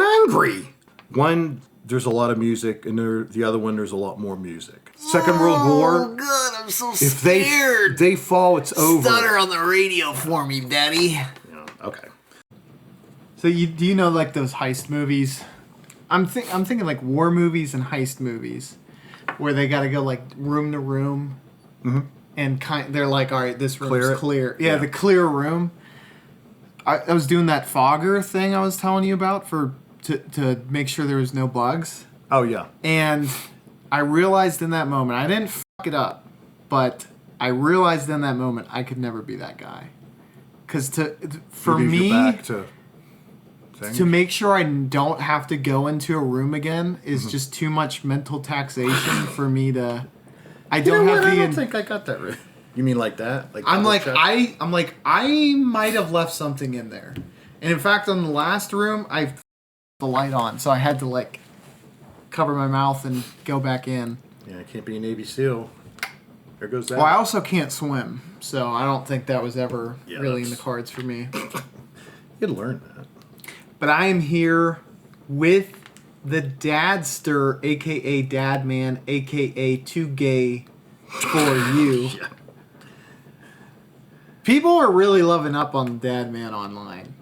I'm angry. One, there's a lot of music, and the other one, there's a lot more music. Second World War. Oh, God, I'm so If scared. they fall, it's over. Stutter on the radio for me, Daddy. Yeah, okay. So do you know like those heist movies? I'm thinking like war movies and heist movies, where they got to go like room to room, and they're like, all right, this room's clear. Yeah, the clear room. I was doing that fogger thing I was telling you about to make sure there was no bugs. Oh yeah. And I realized in that moment, I didn't fuck it up, but I realized in that moment I could never be that guy. Because for me, to make sure I don't have to go into a room again is just too much mental taxation for me to. I don't think I got that right. You mean like that? Like I'm like I might have left something in there, and in fact, on the last room, I the light on, so I had to like cover my mouth and go back in. Yeah, I can't be a Navy SEAL. There goes that. Well, I also can't swim, so I don't think that was ever really in the cards for me. You'd learn that. But I am here with the Dadster, a.k.a. Dadman, a.k.a. Too Gay for You. Yeah. People are really loving up on the Dadman online.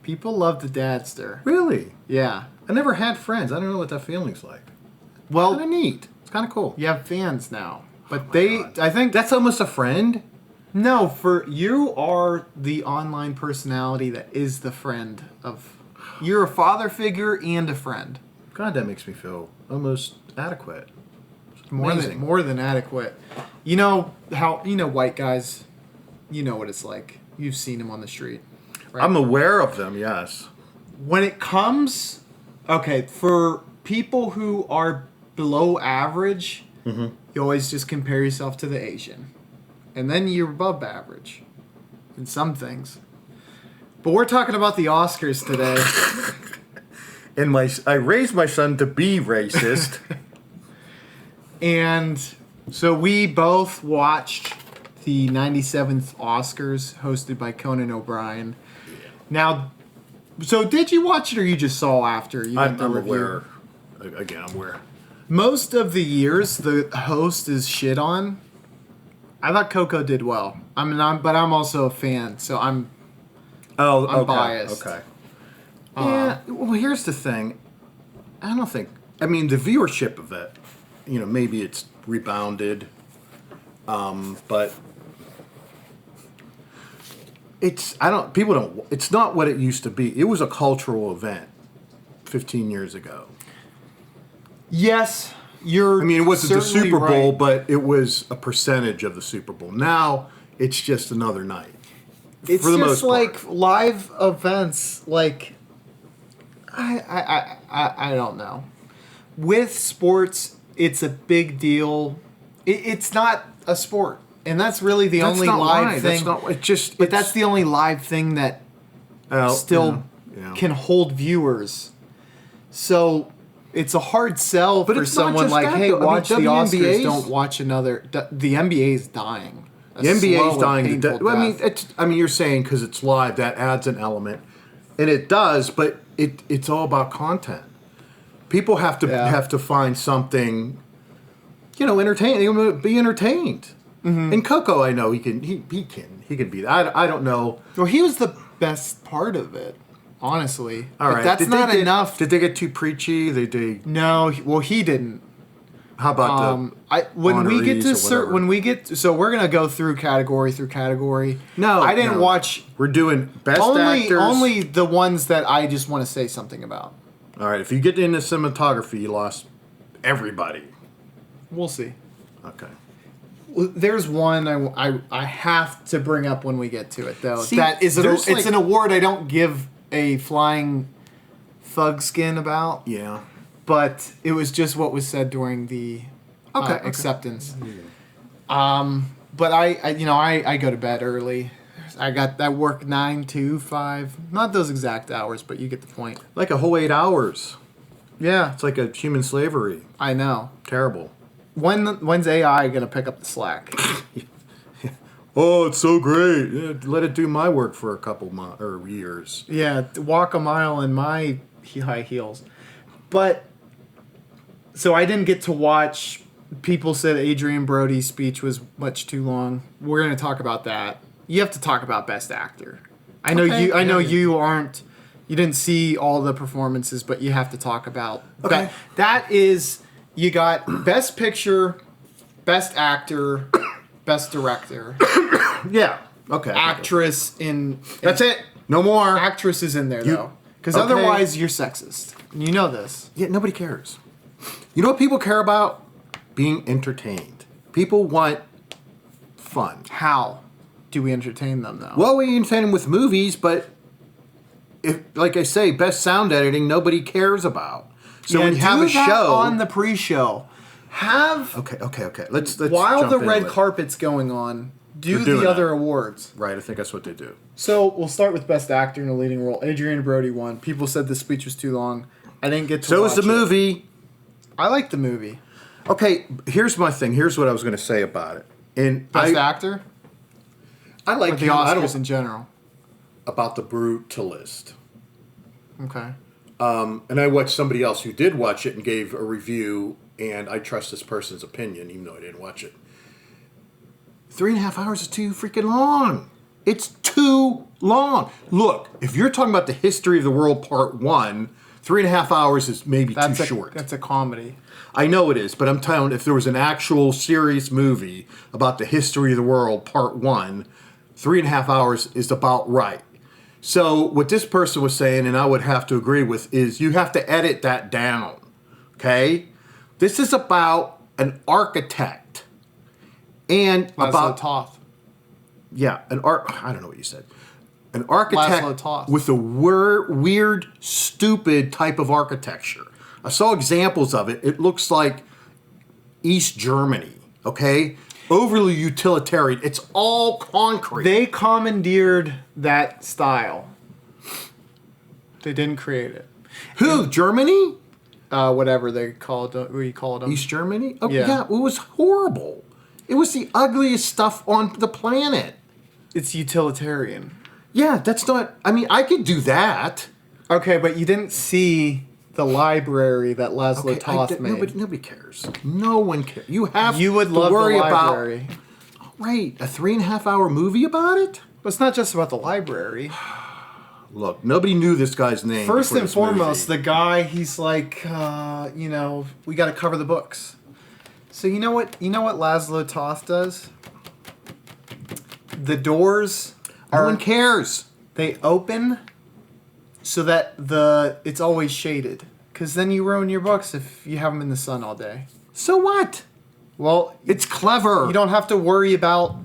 People love the Dadster. Really? Yeah. I never had friends. I don't know what that feeling's like. Well, Kind of neat. It's kind of cool. you have fans now. But God. I think... That's almost a friend? No, for you are the online personality that is the friend of... You're a father figure and a friend. God, that makes me feel almost adequate. More than adequate. You know how... You know white guys... You know what it's like. You've seen them on the street. Right? I'm aware of them, yes. When it comes... Okay, for people who are below average, you always just compare yourself to the Asian. And then you're above average in some things. But we're talking about the Oscars today. And I raised my son to be racist. And so we both watched the 97th Oscars hosted by Conan O'Brien. Yeah. Now, so did you watch it or you just saw after? I'm aware. Again, I'm aware. Most of the years, the host is shit on. I thought Coco did well. But I'm also a fan, so I'm biased. Okay. Yeah. Well, here's the thing. I don't think. I mean, the viewership of it. Maybe it's rebounded, but it's. People don't. It's not what it used to be. It was a cultural event 15 years ago. Yes, it wasn't the Super Bowl, right. but it was a percentage of the Super Bowl. Now it's just another night. It's for the just most part. like live events. Like, I don't know. With sports, it's a big deal. It's not a sport, and that's really the only live thing. That's the only live thing that still can hold viewers. So. It's a hard sell for someone like, hey, watch the Oscars, don't watch another... The NBA is dying. The NBA is dying. You're saying because it's live, that adds an element. And it does, but it's all about content. People have to find something, entertaining. Be entertained. Mm-hmm. And Coco, I know he can be that. I don't know. Well, he was the best part of it. Honestly, all right. That's not enough. Did they get too preachy? No. Well, he didn't. How about when we get so we're gonna go through category. No, I didn't watch. We're doing best actors. Only the ones that I just want to say something about. All right. If you get into cinematography, you lost everybody. We'll see. Okay. There's one I have to bring up when we get to it though. See, it's an award I don't give a flying thug skin about. Yeah. But it was just what was said during the acceptance. But I go to bed early. I work 9 to 5. Not those exact hours, but you get the point. Like a whole 8 hours. Yeah. It's like a human slavery. I know. Terrible. When's AI going to pick up the slack? Oh, it's so great. Let it do my work for a couple months or years. Yeah, walk a mile in my high heels. But so I didn't get to watch. People said Adrian Brody's speech was much too long. We're going to talk about that. You have to talk about Best Actor. I know you. I know you aren't. You didn't see all the performances, but you have to talk about. Okay. That is, you got Best Picture, Best Actor, Best Director. Yeah. Okay. Actress in. That's it. No more. Actress is in there though, because otherwise you're sexist. You know this. Yeah. Nobody cares. You know what people care about? Being entertained. People want fun. How do we entertain them though? Well, we entertain them with movies, but if, like I say, best sound editing, nobody cares about. So when you have a show on the pre-show, have okay. Let's while jump the into red it. carpet's going on, do We're doing the other that. awards. Right, I think that's what they do. So we'll start with Best Actor in a Leading Role. Adrian Brody won. People said the speech was too long. I didn't get to. So watch is the movie. I like the movie. Okay, here's my thing. Here's what I was going to say about it. And Best Actor. I like Or the him. I Oscars don't in general. about the Brutalist. Okay. And I watched somebody else who did watch it and gave a review, and I trust this person's opinion, even though I didn't watch it. 3.5 hours is too freaking long. It's too long. Look, if you're talking about the history of the world, part 1, 3.5 hours is maybe too short. That's a comedy. I know it is, but I'm telling you, if there was an actual serious movie about the history of the world, part 1, 3.5 hours is about right. So what this person was saying, and I would have to agree with, is you have to edit that down. Okay? This is about an architect. And Laszlo about Toth. yeah, I don't know what you said. An architect Laszlo Toth. with a weird, stupid type of architecture. I saw examples of it. It looks like East Germany, okay? Overly utilitarian. It's all concrete. They commandeered that style. They didn't create it. Who? Germany? Whatever they called it. We called them. East Germany? Oh, Yeah. yeah, it was horrible. It was the ugliest stuff on the planet. It's utilitarian. Yeah, that's not... I mean, I could do that. Okay, but you didn't see the library that Laszlo Toth made. Nobody cares. No one cares. You have You would to love worry the library. about... Right, a 3.5 hour movie about it? But it's not just about the library. Look, nobody knew this guy's name. First before and this foremost, movie. the guy, he's like, we got to cover the books. So you know what Laszlo Toth does? The doors No one cares. they open so that it's always shaded. Because then you ruin your books if you have them in the sun all day. So what? Well, It's clever. you don't have to worry about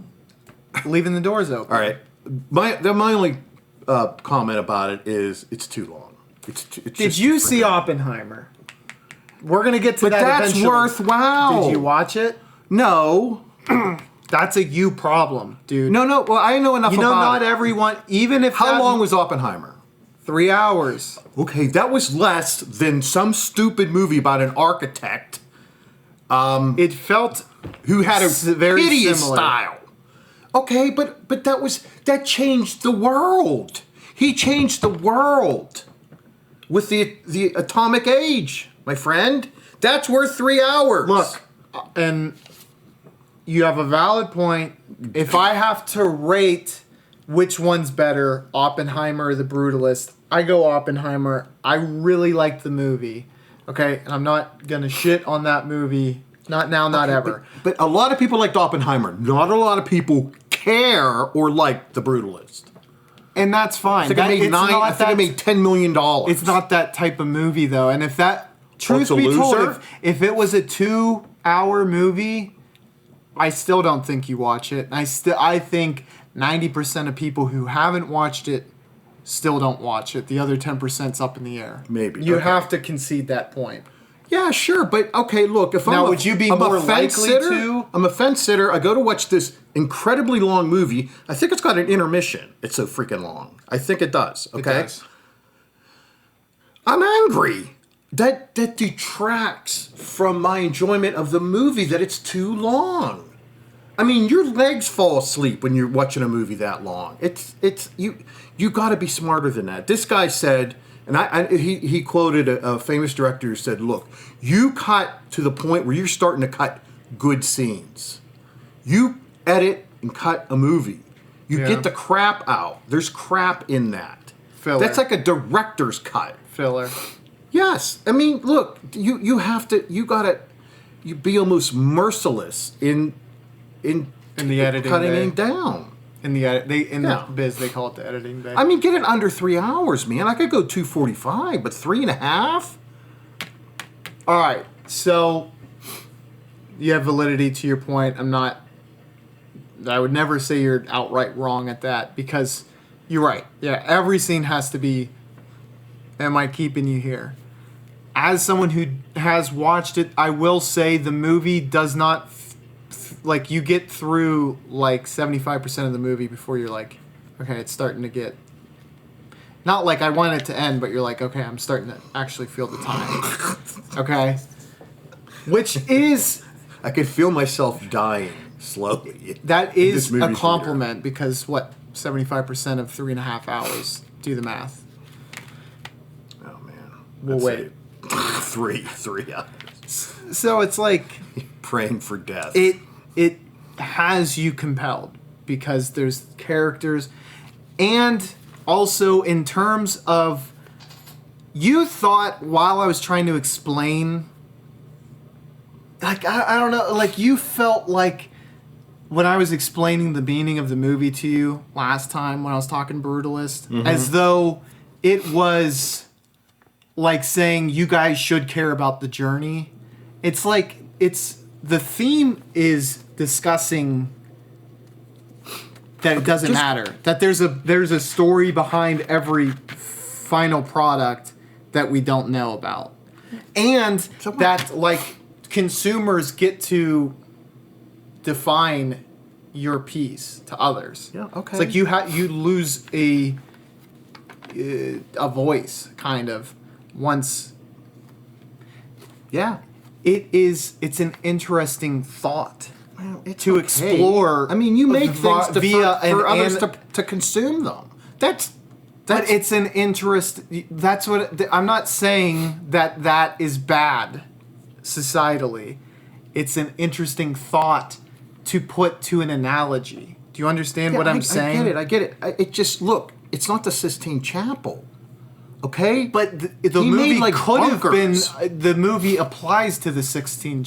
leaving the doors open. All right. My only comment about it is it's too long. It's Did just you see freaking- Oppenheimer? We're gonna get to But that that's eventually. worthwhile. Did you watch it? No. That's a you problem, dude. No. Well, I know enough You know, about not it. everyone. Even if How long was Oppenheimer? 3 hours? Okay, that was less than some stupid movie about an architect It felt who had a very hideous similar. style. Okay, but that changed the world. He changed the world with the atomic age, my friend. That's worth 3 hours. Look, and you have a valid point. If I have to rate which one's better, Oppenheimer or The Brutalist, I go Oppenheimer. I really like the movie. Okay, and I'm not gonna shit on that movie. Not now, not ever. But a lot of people liked Oppenheimer. Not a lot of people care or like The Brutalist. And that's fine. I think it made $10 million. It's not that type of movie though. And if that truth it's a be told, loser? if it was a 2-hour movie, I still don't think you watch it. I think 90% of people who haven't watched it still don't watch it. The other 10%'s up in the air. Maybe. You Okay. have to concede that point. Yeah, sure, but okay, look, if Now, I'm would you be I'm more a fence likely sitter, to? I'm a fence sitter. I go to watch this incredibly long movie. I think it's got an intermission. It's so freaking long. I think it does. Okay, It does. I'm angry. That detracts from my enjoyment of the movie. That it's too long. I mean, your legs fall asleep when you're watching a movie that long. It's you got to be smarter than that. This guy said And he quoted a famous director who said, "Look, you cut to the point where you're starting to cut good scenes. You edit and cut a movie. You get the crap out. There's crap in that. Filler. That's like a director's cut. Filler. Yes. I mean, look, you gotta be almost merciless in the editing cutting bay. it down. In the biz, they call it the editing bay. I mean, get it under 3 hours, man. I could go 2:45, but 3.5. All right, so you have validity to your point. I would never say you're outright wrong at that, because you're right. Yeah, every scene has to be, am I keeping you here? As someone who has watched it, I will say the movie does not, like, you get through like 75% of the movie before you're like, okay, it's starting to get, not like I want it to end, but you're like, okay, I'm starting to actually feel the time. Okay? Which is... I could feel myself dying slowly. That is a compliment, because 75% of 3.5 hours? Do the math. Oh man. We'll wait. Three hours. So it's like praying for death. It has you compelled, because there's characters, and also in terms of, you thought while I was trying to explain, like, I don't know, like, you felt like when I was explaining the meaning of the movie to you last time when I was talking Brutalist, as though it was like saying you guys should care about the journey. It's like, the theme is discussing that it doesn't matter, that there's a story behind every final product that we don't know about, and that, like, consumers get to define your piece to others. Yeah, okay. It's like you lose a voice, kind of, once. Yeah. It's an interesting thought to explore. I mean, you make things for others to to consume them. But it's an interest. That's what I'm not saying that is bad societally. It's an interesting thought to put to an analogy. Do you understand what I'm saying? I get it. It just, look, it's not the Sistine Chapel. Okay? But the movie could have been. The movie applies to the Sistine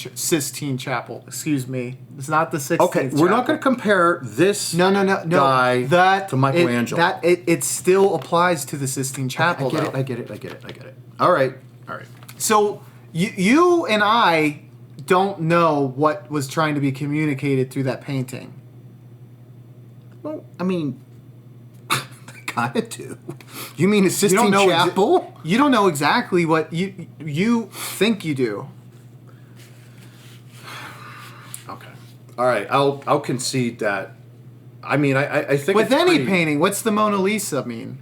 Chapel. Excuse me. It's not the Sistine Chapel. Okay, we're not going to compare this guy to Michelangelo. It still applies to the Sistine Chapel, I get it. All right. So you and I don't know what was trying to be communicated through that painting. Well, I mean, I kind of do. You mean the Sistine Chapel? You don't know exactly what you think you do. Okay. All right. I'll concede that. I mean, I think with any painting, what's the Mona Lisa mean?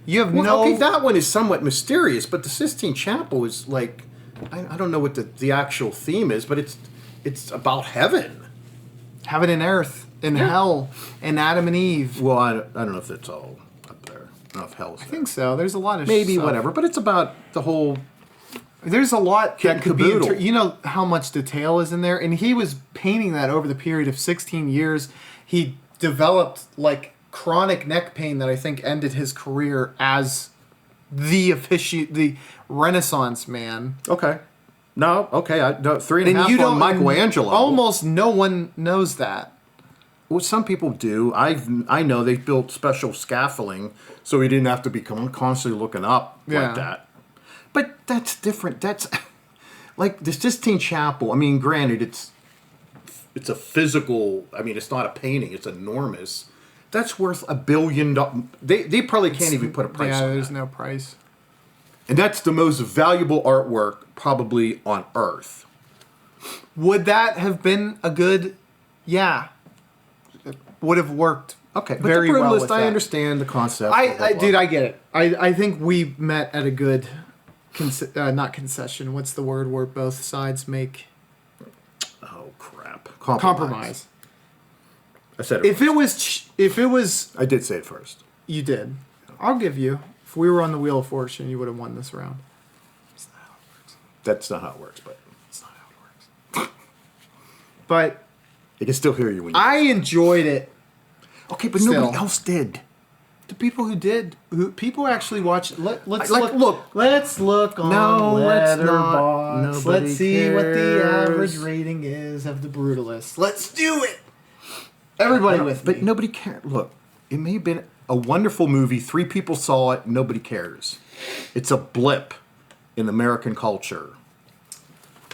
You have no. Okay, that one is somewhat mysterious, but the Sistine Chapel is like, I don't know what the actual theme is, but it's about heaven. Heaven and earth, and hell, and Adam and Eve. Well, I don't know if it's all up there. I don't know if hell's there. I think so. There's a lot of whatever, but it's about the whole. There's a lot that could be. Caboodle. You know how much detail is in there, and he was painting that over the period of 16 years. He developed like chronic neck pain that I think ended his career as the Renaissance man. Okay. No, okay. 3.5 on Michelangelo. Almost no one knows that. Well, some people do. I know they built special scaffolding so he didn't have to be constantly looking up like that. But that's different. That's like the Sistine Chapel. I mean, granted, it's a physical. I mean, it's not a painting. It's enormous. That's worth $1 billion. They probably can't even put a price on it. Yeah, there's no price. And that's the most valuable artwork probably on Earth. Would that have been a good? Yeah, it would have worked. Okay, but very the well Brutalist, with I that. understand the concept. Dude, I get it. I think we met at a good, not concession. What's the word where both sides make? Oh crap! Compromise. I said it. If it was, I did say it first. You did. I'll give you If we were on the Wheel of Fortune, you would have won this round. That's not how it works, but That's not how it works. But they can still hear you when you. I enjoyed it. Okay, but Still. nobody else did. The people who did, people actually watched. Let's Like, look. Let's look on let's not. Letterboxd. Nobody Let's see what the cares. average rating is of the Brutalist. Let's do it. Everybody with me. But nobody cared. Look, it may have been a wonderful movie. 3 people saw it. Nobody cares. It's a blip in American culture.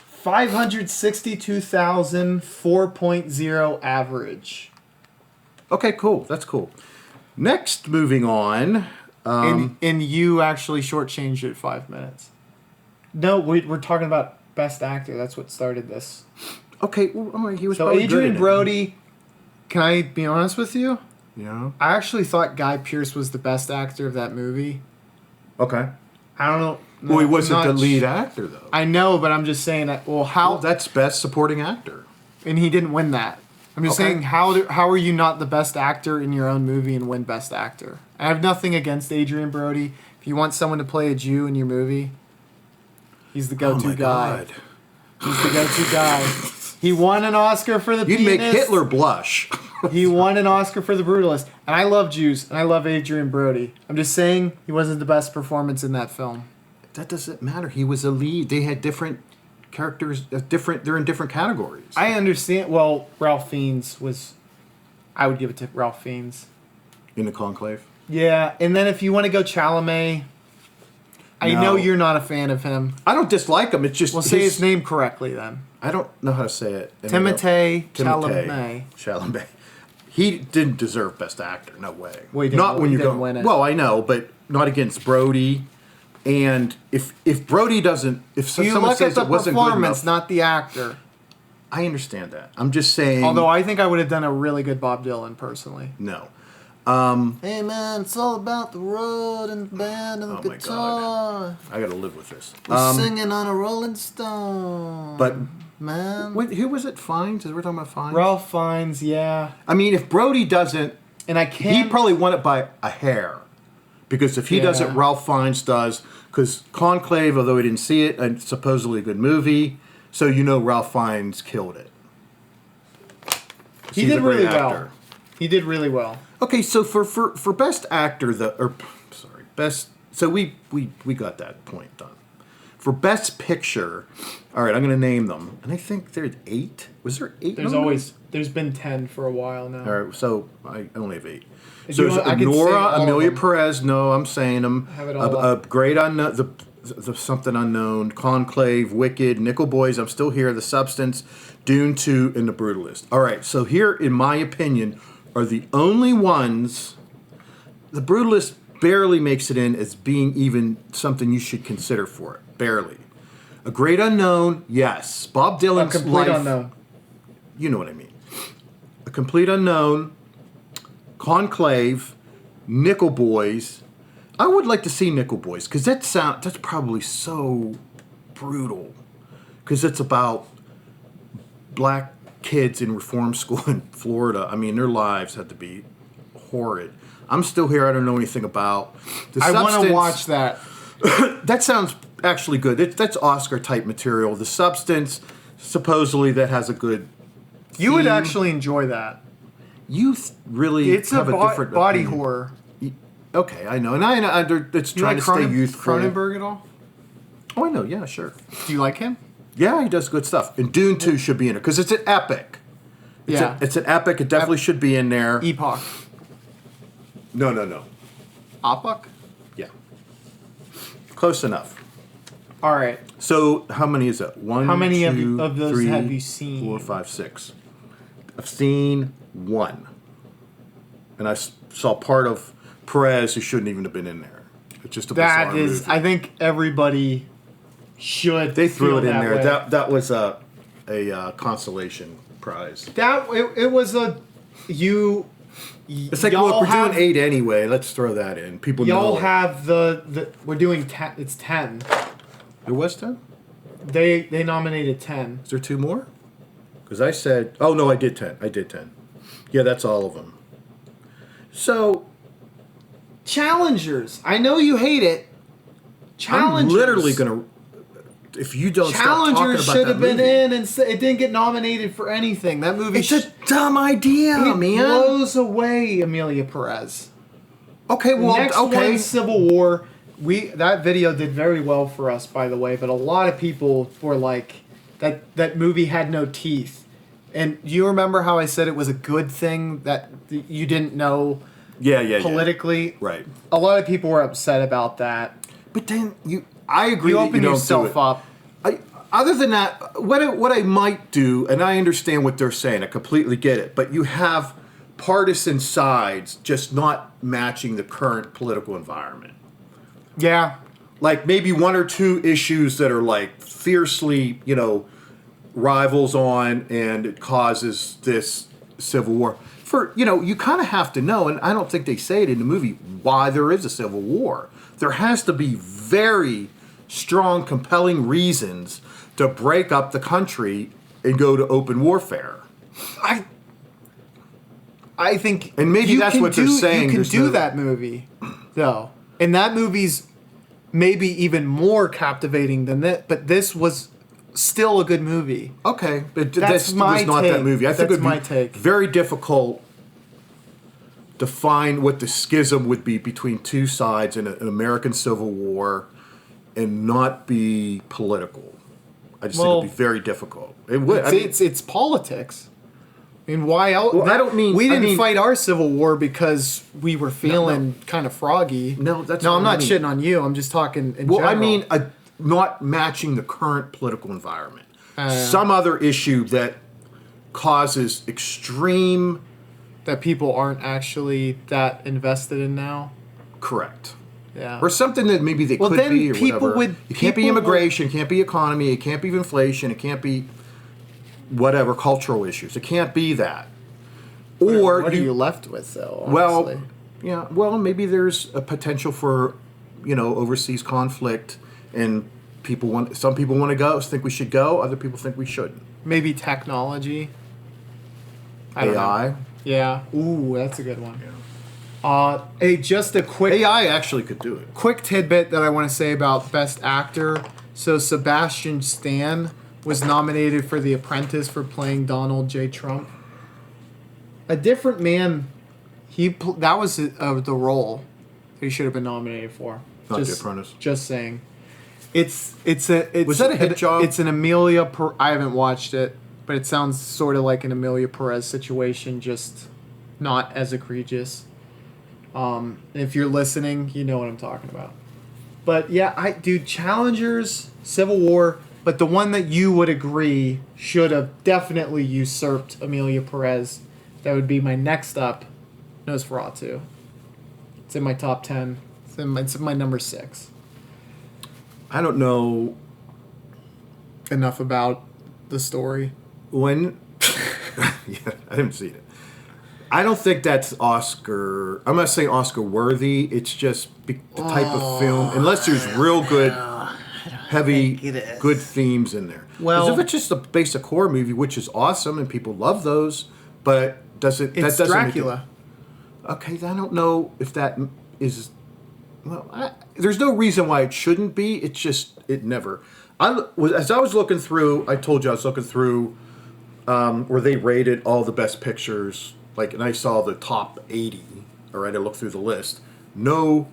562,000, 4.0 average. Okay, cool. That's cool. Next, moving on. And you actually shortchanged it 5 minutes. No, we're talking about Best Actor. That's what started this. Okay, well, all right, he was So probably good Adrian in it. Brody, can I be honest with you? Yeah. I actually thought Guy Pearce was the best actor of that movie. Okay. I don't know. Well, he wasn't not the lead actor, though. I know, but I'm just saying that. Well, how? Well, that's Best Supporting Actor. And he didn't win that. I'm just Okay. saying, how are you not the best actor in your own movie and win Best Actor? I have nothing against Adrian Brody. If you want someone to play a Jew in your movie, he's the go-to guy. God. He's the go-to guy. He won an Oscar for The You'd make Pianist. Hitler blush. He won an Oscar for The Brutalist. And I love Jews, and I love Adrian Brody. I'm just saying he wasn't the best performance in that film. That doesn't matter. He was a lead. They had different characters. They're in different categories. I understand. Well, Ralph Fiennes was... I would give it to Ralph Fiennes. In the Conclave. Yeah, and then if you want to go Chalamet... I No. know you're not a fan of him. I don't dislike him. It's just We'll say his name correctly then. I don't know how to say it. Timothée Timothée Chalamet. Chalamet. He didn't deserve Best Actor. No way. Well, he didn't- not when he you didn't go. win it. Well, I know, but not against Brody. And if Brody doesn't, if You someone look at says the it wasn't good performance, enough, not the actor. I understand that. I'm just saying. Although I think I would have done a really good Bob Dylan personally. No. Hey man, it's all about the road and the band and the Oh my guitar. I got to live with this. We're singing on a Rolling Stone. But man, who was it? Fiennes? We're talking about Fiennes. Ralph Fiennes, yeah. I mean, if Brody doesn't, And I he can't. probably won it by a hair. Because if he does it, Yeah. Ralph Fiennes does. Because Conclave, although I didn't see it, and supposedly a good movie, so you know Ralph Fiennes killed it. He He's did a great really actor. well. He did really well. Okay, so for Best Actor, Best. So we got that point done. For Best Picture, all right, I'm going to name them, and I think there's 8. Was there 8? There's been 10 for a while now. All right, so I only have 8. If So you there's want, I can say Anora, all of Emilia them. Perez. No, I'm saying them. Have it all A Great Unknown, the Something Unknown, Conclave, Wicked, Nickel Boys, I'm Still Here, The Substance, Dune 2, and The Brutalist. All right, so here, in my opinion, are the only ones. The Brutalist barely makes it in as being even something you should consider for it. Barely. A Great Unknown, yes. Bob A Dylan's complete life. unknown. You know what I mean. A Complete Unknown, Conclave, Nickel Boys. I would like to see Nickel Boys because that's probably so brutal because it's about black kids in reform school in Florida. I mean, their lives had to be horrid. I'm Still Here. I don't know anything about. I want to watch that. That sounds actually good. That's Oscar type material. The Substance, supposedly that has a good. You would theme. actually enjoy that. You really It's have a different body opinion. horror. Okay, I know, and it's You trying like to stay youthful. Cronenberg at all? Oh, I know. Yeah, sure. Do you like him? Yeah, he does good stuff. And Dune 2 should be in it because it's an epic. Yeah. It's an epic. It definitely should be in there. Epoch. No. Epoch? Yeah. Close enough. All right. So how many is that? One. How many of two, those three, have you seen? 4, 5, 6. I've seen 1, and I saw part of Perez who shouldn't even have been in there. It's just a bizarre That is, movie. I think everybody should. They threw feel it in that there. way. That was a consolation prize. It was a you. It's like, y'all look, we're have, doing 8 anyway. Let's throw that in. People Y'all know. have the we're doing 10. It's 10. There was 10? They nominated 10. Is there 2 more? Because I said, oh no, I did 10. Yeah, that's all of them. So, Challengers. I know you hate it. Challengers. I'm literally gonna. If you don't stop talking about that movie, Challengers should have been in, and it didn't get nominated for anything. That movie. It's a dumb idea, it man. blows away Emilia Perez. Okay, well, Next one, Civil War. That video did very well for us, by the way. But a lot of people were like, that movie had no teeth. And do you remember how I said it was a good thing that you didn't know? Yeah. Politically, right. A lot of people were upset about that. But then I agree. You that open you don't yourself do it. up. Other than that, what I might do, and I understand what they're saying, I completely get it. But you have partisan sides just not matching the current political environment. Yeah. Like maybe one or two issues that are like fiercely, rivals on, and it causes this civil war. You kind of have to know, and I don't think they say it in the movie, why there is a civil war. There has to be very strong, compelling reasons to break up the country and go to open warfare. I think, and maybe that's what they're saying. You can do that movie, though, and that movie's maybe even more captivating than that. But this was still a good movie. Okay, but this was not that movie. I think it would be take. Very difficult to find what the schism would be between two sides in an American Civil War and not be political. I just think it'd be very difficult. It would. It's politics. I mean, why else? Well, I don't mean we didn't fight our Civil War because we were feeling no. kind of froggy. No, that's I'm not I mean. shitting on you. I'm just talking in general. I mean, not matching the current political environment. Some other issue that causes extreme. That people aren't actually that invested in now. Correct. Yeah. Or something that maybe they could be or whatever. It can't be immigration, it can't be economy, it can't be inflation, it can't be whatever, cultural issues. It can't be that. Or what are you left with, though, honestly? Well, maybe there's a potential for, overseas conflict, and some people want to go, think we should go, other people think we shouldn't. Maybe technology. I don't AI. know. Yeah. Ooh, that's a good one. Hey, just a quick... AI actually could do it. Quick tidbit that I want to say about Best Actor. So Sebastian Stan was nominated for The Apprentice for playing Donald J. Trump. A different man. That was the role he should have been nominated for. Not The Apprentice. Just saying. It's was that a hit job? It's an Emilia. I haven't watched it, but it sounds sort of like an Emilia Perez situation, just not as egregious. If you're listening, you know what I'm talking about. But yeah, Challengers, Civil War, but the one that you would agree should have definitely usurped Emilia Perez, that would be my next up, Nosferatu. It's in my top 10. It's in my number 6. I don't know enough about the story. Yeah, I haven't seen it. I don't think that's Oscar. I'm not saying Oscar worthy. It's just the type of film, unless there's real good, heavy, good themes in there. Well, if it's just a basic horror movie, which is awesome and people love those, but it's Dracula. Okay, I don't know if that is. Well, there's no reason why it shouldn't be. It's just it never. As I was looking through, I told you I was looking through where they rated all the best pictures. And I saw the top 80. All right, I looked through the list. No,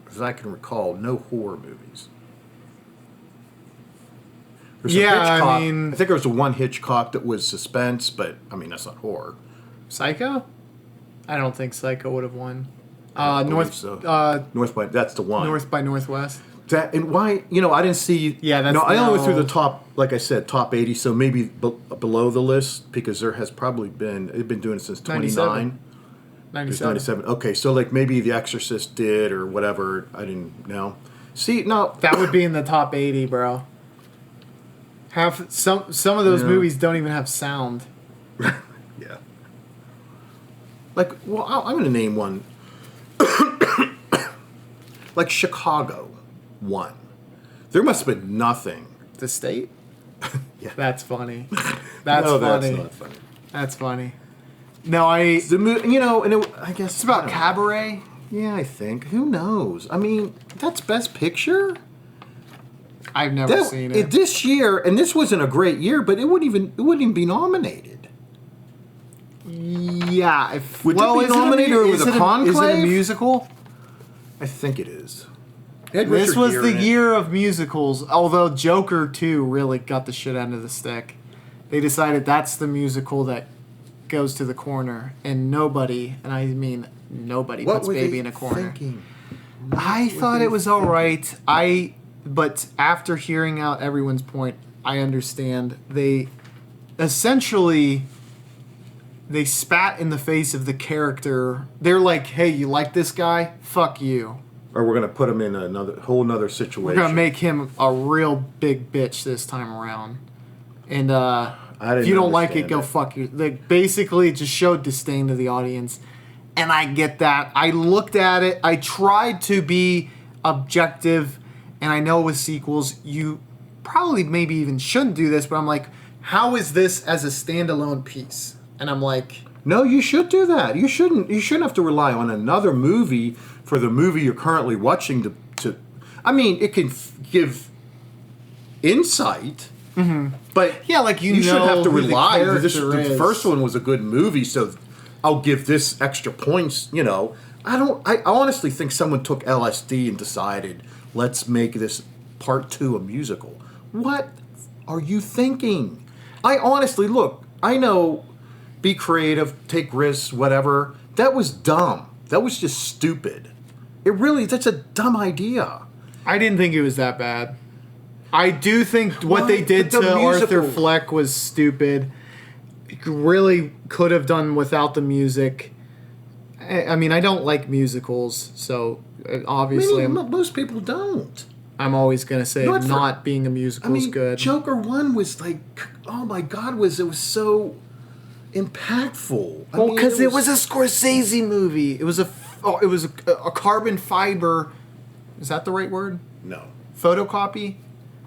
as I can recall, no horror movies. There's I think there was one Hitchcock that was suspense, but that's not horror. Psycho? I don't think Psycho would have won. North by that's the one. North by Northwest. And why? I didn't see. Yeah, that's. I only went through the top, like I said, top 80. So maybe below the list, because there has probably been. They've been doing it since 29. 97. Okay, so maybe The Exorcist did or whatever. I didn't know. See, no, that would be in the top 80, bro. Some of those movies don't even have sound. Yeah. I'm going to name one. Like Chicago. One. There must have been nothing. The State? Yeah. That's funny. That's funny. That's not funny. That's funny. No, I guess it's about cabaret. Yeah, I think. Who knows? I mean, that's Best Picture. I've never seen it. This year, and this wasn't a great year, but it wouldn't even be nominated. Yeah. Would it be nominated or with a Conclave? Is it a musical? I think it is. This was the year of musicals, although Joker 2 really got the shit end of the stick. They decided that's the musical that goes to the corner, and nobody, and I mean nobody, puts Baby in a corner. I thought it was all right. But after hearing out everyone's point, I understand. They spat in the face of the character. They're like, hey, you like this guy? Fuck you. Or we're going to put him in whole nother situation. We're going to make him a real big bitch this time around. And if you don't like it, go fuck you. Like, basically, it just showed disdain to the audience. And I get that. I looked at it. I tried to be objective. And I know with sequels, you probably maybe even shouldn't do this. But I'm like, how is this as a standalone piece? And I'm like... No, you should do that. You shouldn't have to rely on another movie for the movie you're currently watching to I mean, it can give insight, but yeah, like you shouldn't have to rely. The first one was a good movie, so I'll give this extra points. You know, I honestly think someone took LSD and decided, let's make this part 2 a musical. What are you thinking? I honestly look. I know. Be creative, take risks, whatever. That was dumb. That was just stupid. That's a dumb idea. I didn't think it was that bad. I do think what they did to Arthur Fleck was stupid. Really could have done without the music. I mean, I don't like musicals, so obviously... most people don't. I'm always going to say not being a musical is good. Joker 1 was like, oh my God, it was so... impactful. Well, because it was a Scorsese movie. It was a carbon fiber. Is that the right word? No. Photocopy.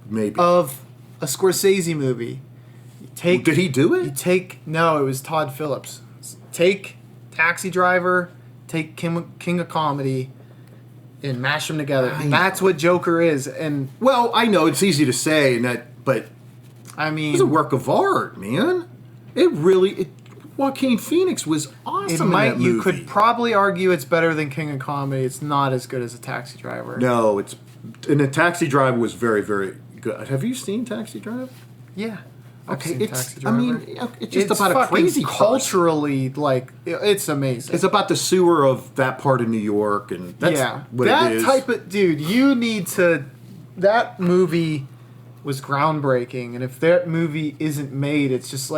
Maybe of a Scorsese movie. Did he do it? No, it was Todd Phillips. Take Taxi Driver, take King of Comedy, and mash them together. That's what Joker is. And well, I know it's easy to say, but I mean, it's a work of art, man. Joaquin Phoenix was awesome in that movie. You could probably argue it's better than King of Comedy. It's not as good as a Taxi Driver. No, and a Taxi Driver was very, very good. Have you seen Taxi Driver? Yeah. Okay, it's just about a crazy culturally, like, it's amazing. It's about the sewer of that part of New York, and that's what it is. That type of... Dude, you need to... That movie was groundbreaking, and if that movie isn't made, it's just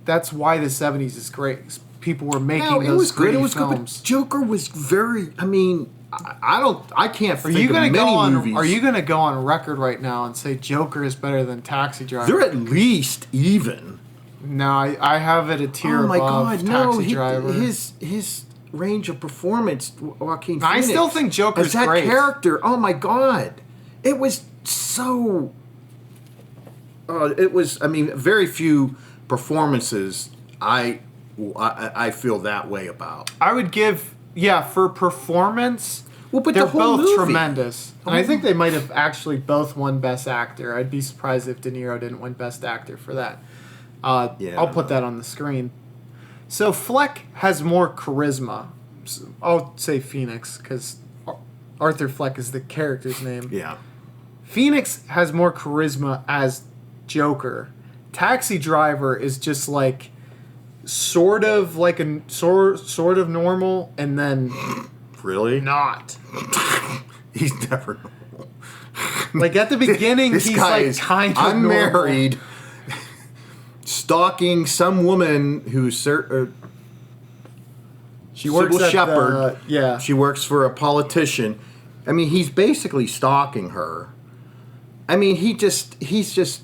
that's why the 70s is great. People were making those great films. Good, but Joker was very... I mean... I can't think of many movies. Are you going to go on record right now and say Joker is better than Taxi Driver? They're at least even. No, I have it a tier above Taxi Driver. His range of performance, Joaquin Phoenix. I still think Joker's great. That character, oh my God. It was so... very few performances I feel that way about. I would give... Yeah, for performance... Well, but they're the whole both movie. Tremendous. And I think they might have actually both won Best Actor. I'd be surprised if De Niro didn't win Best Actor for that. I'll put that on the screen. So Fleck has more charisma. I'll say Phoenix because Arthur Fleck is the character's name. Yeah. Phoenix has more charisma as Joker. Taxi Driver is just like sort of normal and then really not. He's never normal. Like at the beginning, he's like kind of unmarried, stalking some woman who's she works at Shepherd. She works for a politician. I mean, he's basically stalking her. I mean, he's just.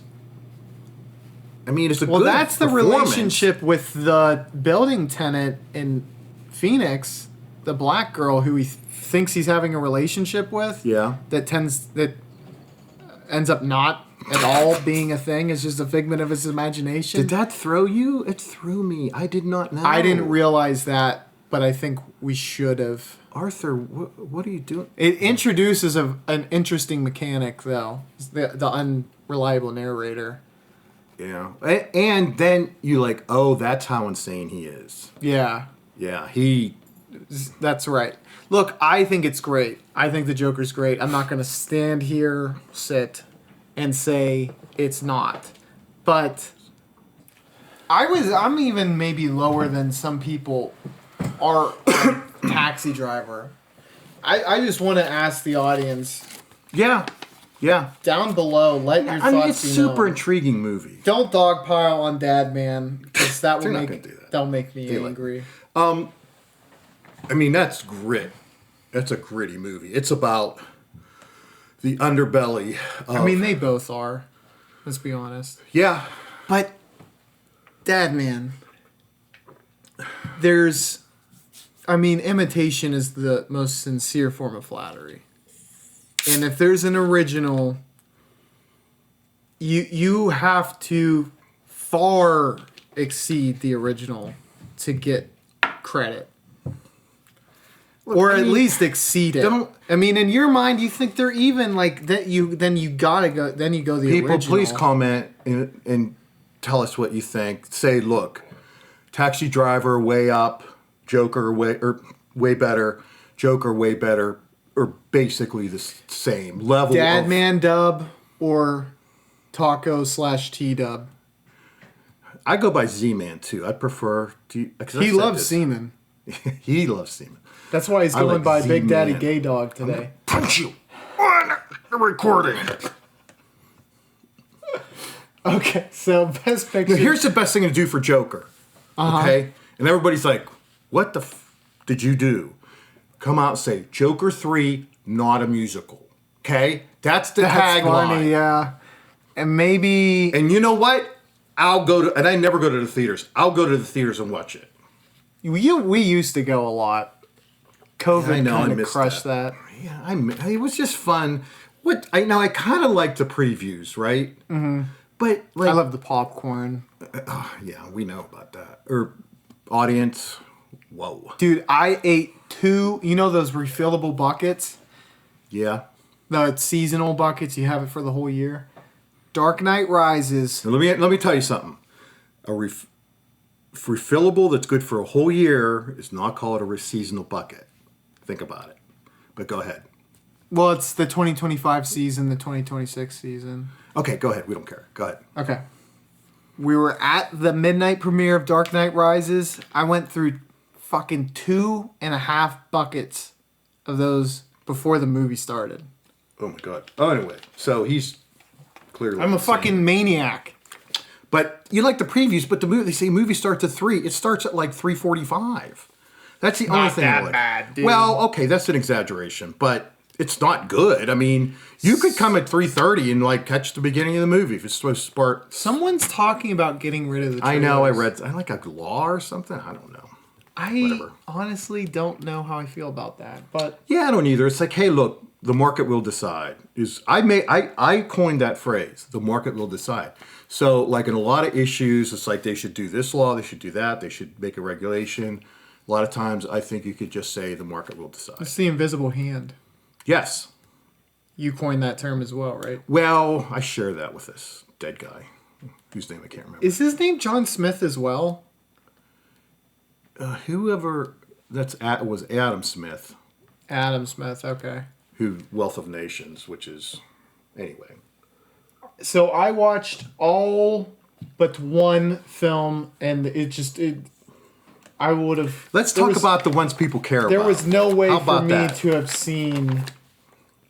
I mean, it's a good that's the relationship with the building tenant in Phoenix, the black girl who he thinks he's having a relationship with. Yeah. That ends up not at all being a thing. It's just a figment of his imagination. Did that throw you? It threw me. I did not know. I didn't realize that but I think we should have. Arthur, what are you doing? It introduces an interesting mechanic, though. The unreliable narrator. Yeah. And then you like, oh, that's how insane he is. Yeah. Yeah, That's right. Look, I think it's great. I think the Joker's great. I'm not going to sit and say it's not. But I'm even maybe lower than some people are on Taxi Driver. I just want to ask the audience. Yeah. Down below, let your thoughts be known. It's a super intriguing movie. Don't dogpile on DadMan, because that'll make me They're angry. I mean, that's grit. That's a gritty movie. It's about the underbelly of... they both are. Let's be honest. Yeah. But, DadMan, imitation is the most sincere form of flattery. And if there's an original, you have to far exceed the original to get credit. Look, at least exceed it. In your mind, you think they're even like that. You gotta go. Then you go the People, original. please comment and tell us what you think. Say, look, Taxi Driver way up, Joker way better, Joker way better, or basically the same level. DadMan dub or Taco/T dub. I go by Z-Man too. I prefer. He loves semen. He loves semen. That's why he's going by Big Daddy Gay Dog today. Punch you on the recording. Okay, so best picture. Now, here's the best thing to do for Joker. Okay, and everybody's like, "What the did you do?" Come out and say, "Joker 3, not a musical." Okay, that's the tagline. Funny, yeah. And maybe. And you know what? I'll go to, and I never go to the theaters. I'll go to the theaters and watch it. We used to go a lot. COVID kind of crushed that. Yeah, it was just fun. I kind of like the previews, right? Mm-hmm. But like, I love the popcorn. Yeah, we know about that. Or audience, whoa, dude! I ate 2. You know those refillable buckets? Yeah. The seasonal buckets. You have it for the whole year. Dark Knight Rises. Now, let me tell you something. A refillable that's good for a whole year is not called a seasonal bucket. Think about it. But go ahead. Well, it's the 2025 season, the 2026 season. Okay, go ahead. We don't care. Go ahead. Okay. We were at the midnight premiere of Dark Knight Rises. I went through fucking 2.5 buckets of those before the movie started. Oh my god. Oh, anyway, so he's clearly. I'm a fucking maniac. But you like the previews, but they say movie starts at 3. It starts at like 3:45. That's the only thing. Not that bad, dude. Well, okay, that's an exaggeration, but it's not good. I mean, you could come at 3:30 and like catch the beginning of the movie if it's supposed to start. Someone's talking about getting rid of the trailers. I know. I like a law or something. I don't know. Whatever. Honestly don't know how I feel about that, but yeah, I don't either. It's like, hey, look, the market will decide. I coined that phrase. The market will decide. So, like in a lot of issues, it's like they should do this law, they should do that, they should make a regulation. A lot of times, I think you could just say the market will decide. It's the invisible hand. Yes. You coined that term as well, right? Well, I share that with this dead guy, whose name I can't remember. Is his name John Smith as well? Whoever was Adam Smith. Adam Smith, okay. Who Wealth of Nations, which is anyway. So I watched all but one film, and I would have. Let's talk about the ones people care about. There was no way for me to have seen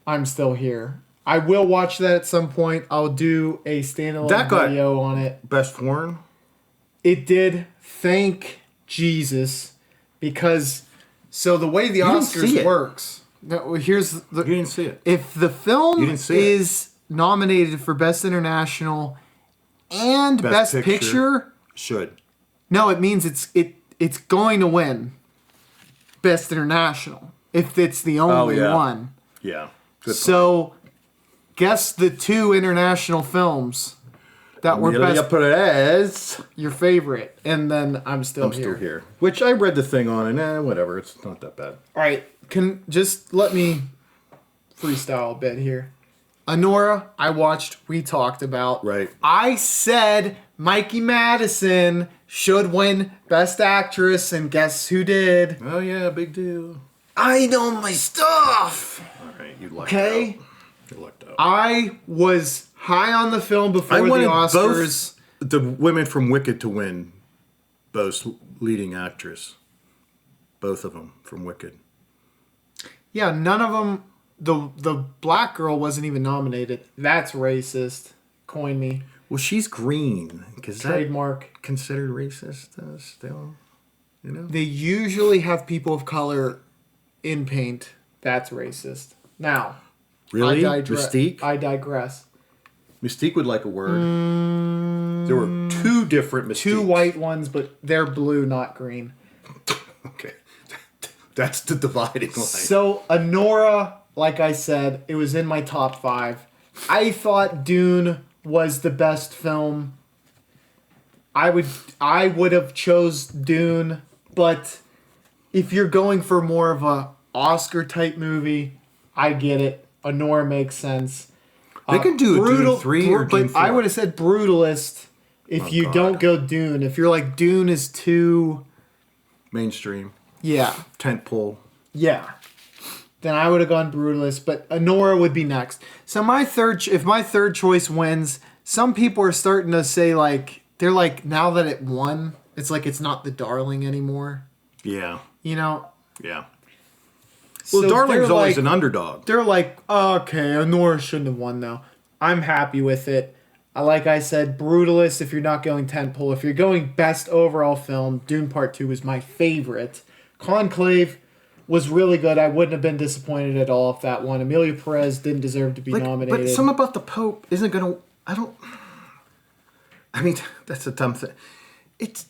I'm Still Here. I will watch that at some point. I'll do a standalone video on it. Best foreign? It did. Thank Jesus. Because, so the way the Oscars works. No, here's the. You didn't see it. If the film is nominated for Best International and Best Picture. Should. No, it means it's going to win Best International if it's the only one. Yeah. So, guess the 2 international films. that were Emilia best. Perez. Your favorite, and then I'm still here. Which I read the thing on, and whatever. It's not that bad. All right, can just let me freestyle a bit here. Anora, I watched. We talked about. Right. I said Mikey Madison should win Best Actress, and guess who did? Oh yeah, big deal. I know my stuff. All right, you lucked Okay. out. You lucked out. I was high on the film before I the wanted Oscars. both the women from Wicked to win Best Leading Actress. Both of them from Wicked. Yeah, none of them. The black girl wasn't even nominated. That's racist. Coin me. Well, she's green. Is that Trademark. considered racist still? You know? They usually have people of color in paint. That's racist. Now, Really? Mystique? I digress. Mystique would like a word. There were two different Mystiques. Two white ones, but they're blue, not green. Okay. That's the dividing line. So, Anora, like I said, it was in my top 5. I thought Dune was the best film. I would have chose Dune, but if you're going for more of a Oscar type movie, I get it. Anora makes sense. They can do a Dune 3 or Dune 4. But I would have said Brutalist if you don't go Dune. If you're like, Dune is too... Mainstream. Yeah. Tentpole. Yeah. Then I would have gone Brutalist, but Anora would be next. So if my third choice wins, some people are starting to say like, they're like, now that it won, it's like it's not the darling anymore. Yeah. You know? Yeah. Well, So Darling's they're always like- an underdog. They're like, okay, Anora shouldn't have won though. I'm happy with it. Like I said, Brutalist if you're not going tentpole. If you're going best overall film, Dune Part 2 was my favorite. Conclave was really good. I wouldn't have been disappointed at all if that won. Emilia Perez didn't deserve to be nominated. But something about the Pope isn't going to... I mean, that's a dumb thing. It's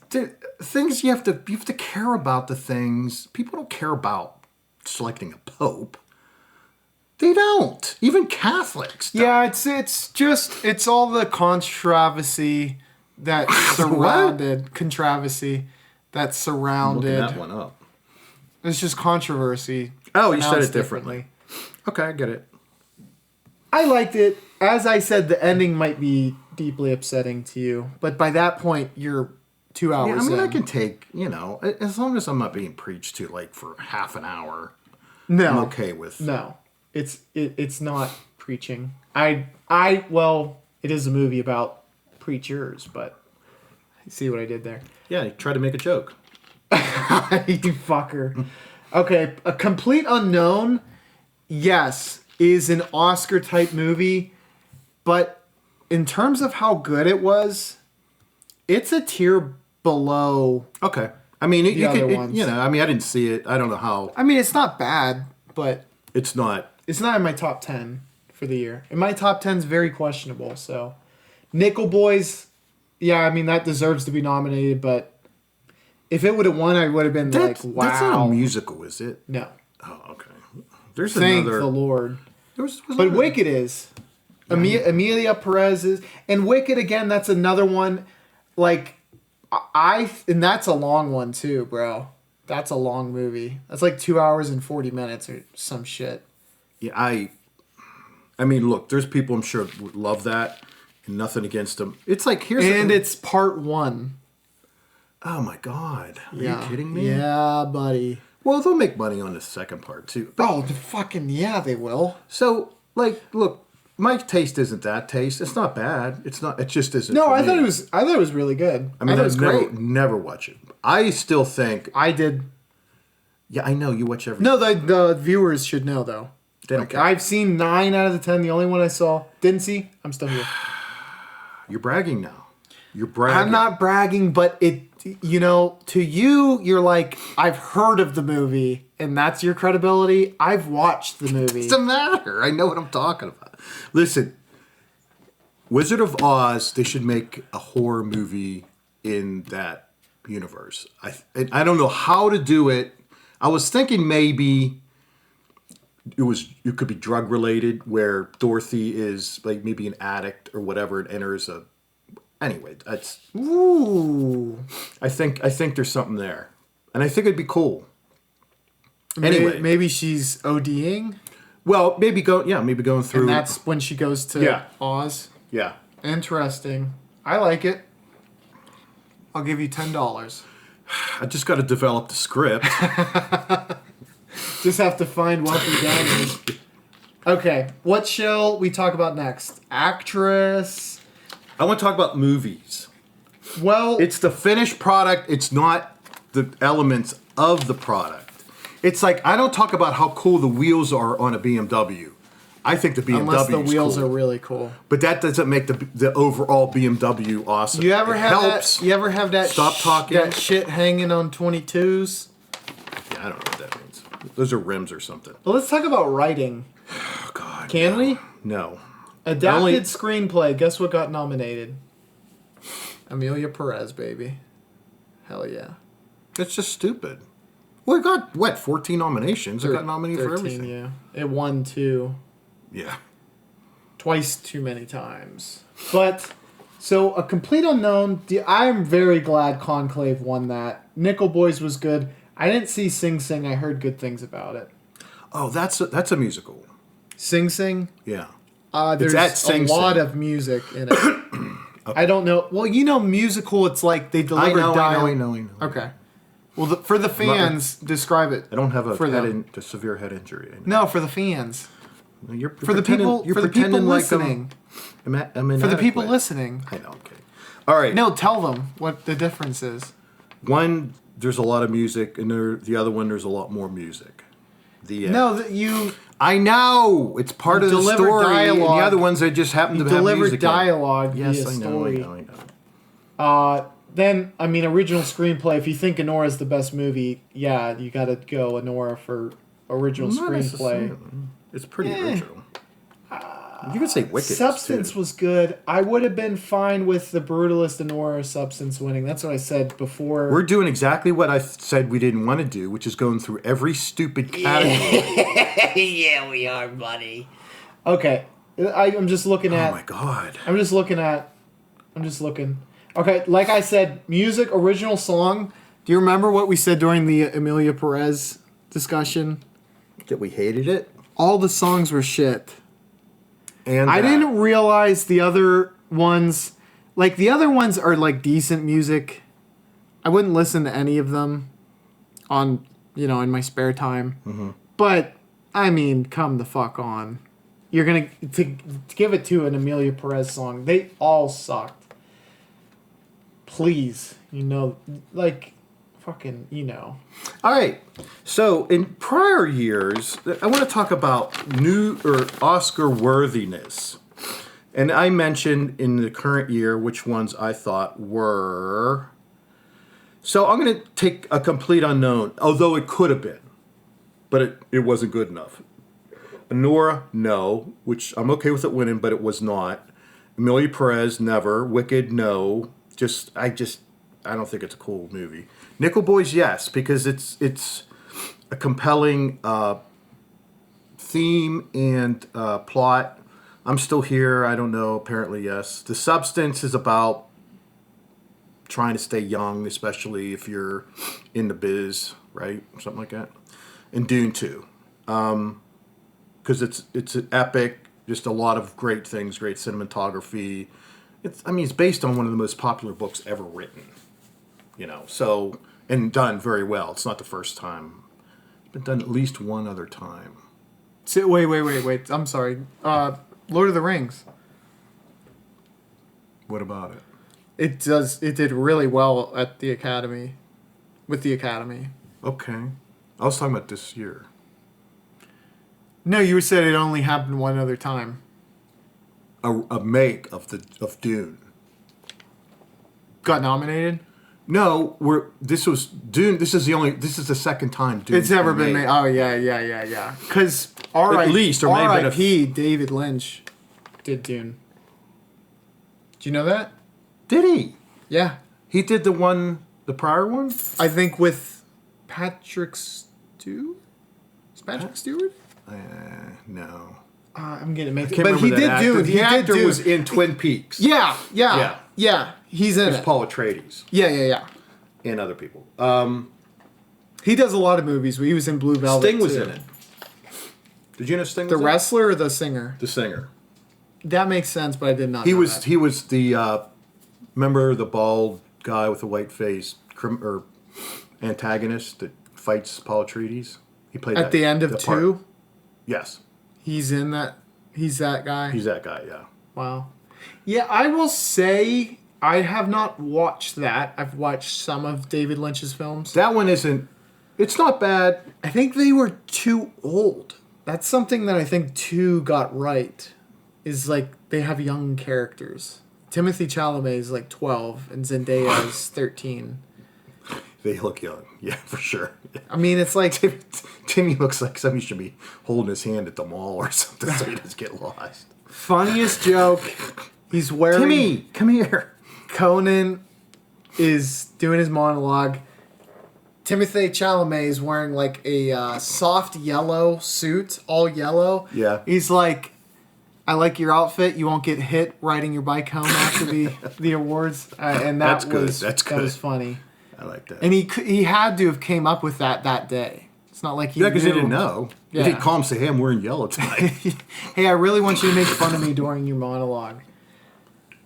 things you have to care about the things. People don't care about selecting a Pope. They don't. Even Catholics don't. Yeah, it's all the controversy that surrounded that surrounded. Looking that one up. It's just controversy. Oh, you said pronounced it differently. Okay, I get it. I liked it. As I said, the ending might be deeply upsetting to you, but by that point, you're 2 hours Yeah, I mean, in. I can take, as long as I'm not being preached to, like, for half an hour, No, I'm okay with... No, it's not preaching. Well, it is a movie about preachers, but see what I did there. Yeah, try to make a joke. You fucker. Okay, A Complete Unknown, yes, is an Oscar-type movie, but in terms of how good it was, it's a tier below. Okay. I mean, The other ones. I didn't see it. I don't know how. I mean, it's not bad, but It's not. it's not in my top 10 for the year. And my top 10 is very questionable, so. Nickel Boys, yeah, I mean, that deserves to be nominated, but if it would have won, I would have been like, wow. That's not a musical, is it? No. Oh, okay. There's Thank another. the Lord. Was But Wicked is. Emilia Perez is. And Wicked, again, that's another one. Like, and that's a long one, too, bro. That's a long movie. That's like 2 hours and 40 minutes or some shit. Yeah, I mean, look, there's people I'm sure would love that, and nothing against them. It's like, it's part 1. Oh, my God. Are Yeah. you kidding me? Yeah, buddy. Well, they'll make money on the second part, too. Oh, fucking yeah, they will. So, like, look, my taste isn't that taste. It's not bad. It's not. It just isn't. No, for I me. thought it was really good. I mean, thought it was great. never watch it. I still think. I did. Yeah, I know you watch everything. No, the viewers should know though. They don't care. I've seen 9 out of the 10. The only one I saw didn't see. I'm still here. You're bragging now. You're bragging. I'm not bragging, but it. To you, you're like, I've heard of the movie, and that's your credibility. I've watched the movie. What's the matter? I know what I'm talking about. Listen, Wizard of Oz. They should make a horror movie in that universe. I don't know how to do it. I was thinking maybe it could be drug related, where Dorothy is like maybe an addict or whatever, and enters Anyway, that's. Ooh. I think there's something there, and I think it'd be cool. Anyway, maybe she's ODing. Well, maybe going through. And that's when she goes to Oz. Yeah. Interesting. I like it. I'll give you $10. I just got to develop the script. Just have to find wealthy daddies. Okay, what shall we talk about next? Actress. I want to talk about movies. Well, it's the finished product. It's not the elements of the product. It's like I don't talk about how cool the wheels are on a BMW. I think the BMW unless the wheels cool. are really cool. But that doesn't make the overall BMW awesome. You ever have that? Stop talking. That shit hanging on 22s. Yeah, I don't know what that means. Those are rims or something. Well, let's talk about writing. Oh God. Can we? No. Adapted screenplay. Guess what got nominated? Emilia Perez, baby. Hell yeah. That's just stupid. Well, it got 14 nominations. It got nominated for everything. Yeah. It won 2. Yeah. Twice too many times. But, so, A Complete Unknown, I'm very glad Conclave won that. Nickel Boys was good. I didn't see Sing Sing. I heard good things about it. Oh, that's a musical. Sing Sing? Yeah. There's a lot of music in it. Okay. I don't know. Well, musical, it's like they deliver dialogue. I know. Okay. Well, for the fans, describe it. I don't have a severe head injury. No, for the fans. For the people listening. For the people listening. I know. Okay. All right. No, tell them what the difference is. One, there's a lot of music, and the other one, there's a lot more music. I know it's part of the story. Dialogue. And the other ones, they just happen to have music. Deliver dialogue. Yes, I know. Then, original screenplay. If you think Anora is the best movie, yeah, you got to go Anora for original screenplay. It's pretty original. You could say Wicked. Substance was good. I would have been fine with the Brutalist Anora Substance winning. That's what I said before. We're doing exactly what I said we didn't want to do, which is going through every stupid category. Yeah, we are, buddy. Okay. I'm just looking at... Oh, my God. I'm just looking. Okay, like I said, music, original song. Do you remember what we said during the Emilia Perez discussion? That we hated it? All the songs were shit. And I didn't realize the other ones... Like, the other ones are, like, decent music. I wouldn't listen to any of them on, in my spare time. Mm-hmm. But, come the fuck on. You're going to give it to an Emilia Perez song. They all sucked. Please, fucking. All right. So in prior years, I want to talk about new or Oscar worthiness. And I mentioned in the current year which ones I thought were. So I'm going to take A Complete Unknown, although it could have been, but it wasn't good enough. Anora, no, which I'm okay with it winning, but it was not. Emilia Perez, never. Wicked, no. I don't think it's a cool movie. Nickel Boys, yes, because it's a compelling theme and plot. I'm Still Here, I don't know, apparently yes. The Substance is about trying to stay young, especially if you're in the biz, right? Something like that. And Dune 2. Because it's an epic, just a lot of great things, great cinematography. It's based on one of the most popular books ever written, so, and done very well. It's not the first time. It's been done at least one other time. So, wait. I'm sorry. Lord of the Rings. What about it? It did really well at the Academy. With the Academy. Okay. I was talking about this year. No, you said it only happened one other time. A make of Dune got nominated. No, this was Dune. This is the second time Dune. It's never been made. Oh yeah. Because R.I.P. David Lynch did Dune. Do you know that? Did he? Yeah, he did the prior one. I think with Patrick Stewart. Is Patrick Stewart? No. I'm getting mixed. But he did Dune. The actor was in Twin Peaks. Yeah. Yeah, he's in There's it. Paul Atreides. Yeah. And other people. He does a lot of movies. He was in Blue Velvet. Sting was too. in it. Did you know Sting was The in it? wrestler or the singer? The singer. That makes sense, but I did not know that. He was the remember the bald guy with the white face or antagonist that fights Paul Atreides? He played At the end of that part. 2? Yes. He's in that. He's that guy? He's that guy, yeah. Wow. Yeah, I will say I have not watched that. I've watched some of David Lynch's films. That one isn't... It's not bad. I think they were too old. That's something that I think 2 got right. Is like they have young characters. Timothy Chalamet is like 12 and Zendaya is 13. They look young. Yeah, for sure. I mean, it's like... Timmy looks like somebody should be holding his hand at the mall or something so he doesn't get lost. Funniest joke. He's wearing... Timmy, come here. Conan is doing his monologue. Timothy Chalamet is wearing like a soft yellow suit, all yellow. Yeah. He's like, I like your outfit. You won't get hit riding your bike home after the awards. And That's that good. was That's that was good. funny. I like that. And he had to have came up with that day. It's not like he because he knew. didn't know. Yeah. He didn't call him and say, hey, I'm wearing yellow tonight. Hey, I really want you to make fun of me during your monologue.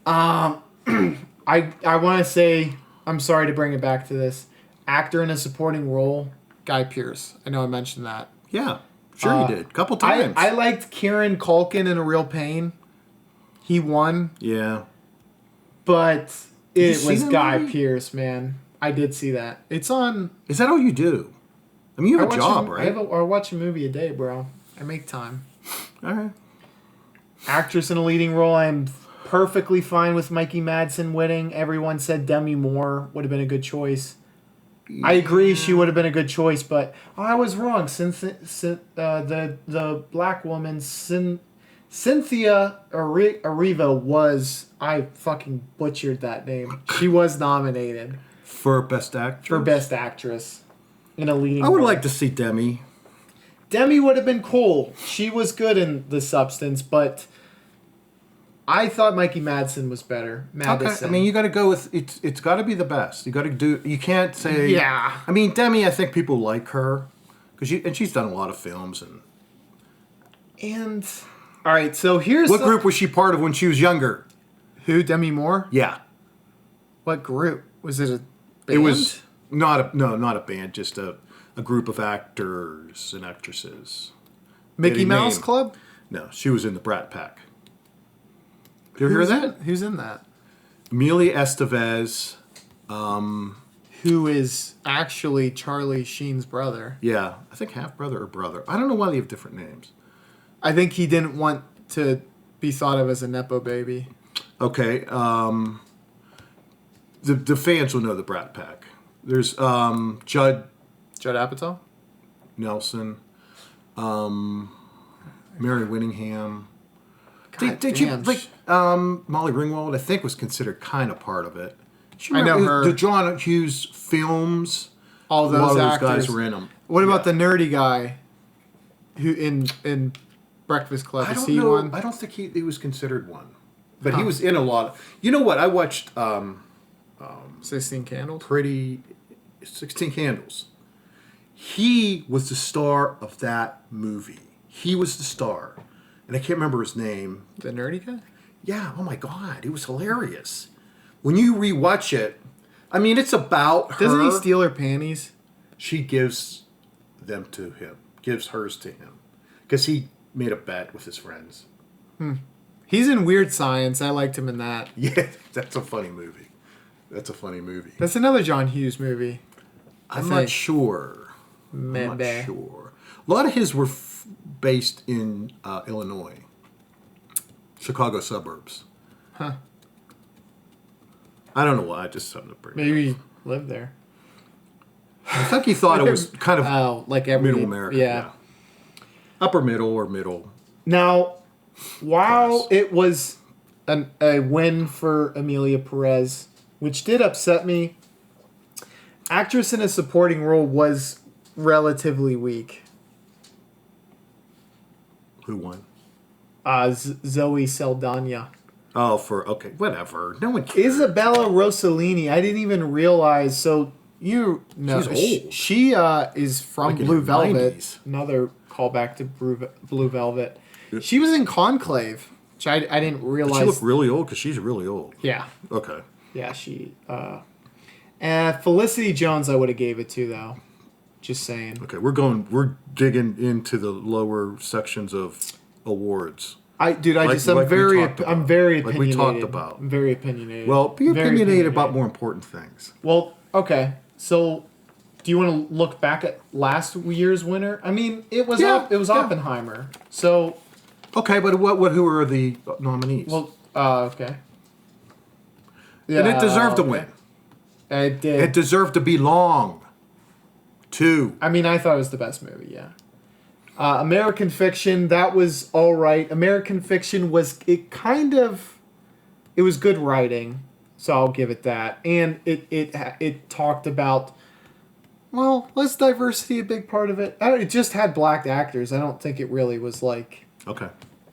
I want to say, I'm sorry to bring it back to this. Actor in a supporting role, Guy Pearce. I know I mentioned that. Yeah, sure you did. A couple times. I liked Kieran Culkin in A Real Pain. He won, yeah. but you it see was that Guy movie? Pearce, man. I did see that. It's on... Is that all you do? I mean, you have a job, I right? I watch a movie a day, bro. I make time. All right. Actress in a leading role, I'm perfectly fine with Mikey Madsen winning. Everyone said Demi Moore would have been a good choice. I agree she would have been a good choice, but I was wrong. Since the black woman Cynthia Erivo was... I fucking butchered that name. She was nominated For Best Actress? for Best Actress in a leading I would role. like to see Demi. Demi would have been cool. She was good in The Substance, but I thought Mikey Madsen was better. Madison. Okay. I mean, you got to go with... It's got to be the best. You got to do... You can't say... Yeah. I mean, Demi, I think people like her. And she's done a lot of films. And... All right, so here's... What group was she part of when she was younger? Who, Demi Moore? Yeah. What group? Was it a band? It was not a band, just a group of actors and actresses. Mickey Any Mouse name. Club? No, she was in the Brat Pack. Did you hear that? Who's in that? Emilia Estevez. Who is actually Charlie Sheen's brother. Yeah, I think half brother or brother. I don't know why they have different names. I think he didn't want to be thought of as a Nepo baby. Okay. The fans will know the Brat Pack. There's Judd Apatow? Nelson, Mary Winningham. God Did you damn. like Molly Ringwald? I think was considered kind of part of it. I know her. The John Hughes films. All A those lot of those actors. guys were in them. What about the nerdy guy who in Breakfast Club? I Is don't he know. one? I don't think he was considered one, but he was in a lot. You know what? I watched 16 Candles? 16 Candles. He was the star of that movie. He was the star, and I can't remember his name. The nerdy guy? Yeah. Oh my God, it was hilarious. When you rewatch it, I mean, it's about her. Doesn't he steal her panties? She gives them to him. Gives hers to him, because he made a bet with his friends. He's in Weird Science. I liked him in that. Yeah, that's a funny movie. That's another John Hughes movie. I'm not sure. Maybe. I'm not sure. A lot of his were based in Illinois, Chicago suburbs. Huh. I don't know why. I just something to bring. Maybe he lived there. I think he thought it was kind of like every middle America. Yeah. Upper middle or middle. Now, while Class. it was a win for Emilia Perez, which did upset me, actress in a supporting role was relatively weak. Who won? Zoe Saldana. Oh, okay, whatever. No one cares. Isabella Rossellini. I didn't even realize. So you know, she's old. She is from Like Blue Velvet. 90s. Another callback to Blue Velvet. She was in Conclave, which I didn't realize. She looked really old because she's really old. Yeah. Okay. Yeah, she. Felicity Jones, I would have gave it to though. Just saying. Okay, we're digging into the lower sections of awards. I'm very opinionated. Like we talked about. I'm very opinionated. Well, be opinionated about more important things. Well, okay. So, do you want to look back at last year's winner? I mean, it was Oppenheimer. So, okay, but who are the nominees? Well, okay. Yeah, and it deserved to win. It did. It deserved to belong. I mean, I thought it was the best movie. Yeah. American Fiction, that was all right. American Fiction was it was good writing, so I'll give it that. And it talked about, well, was diversity a big part of it? It just had black actors. I don't think it really was like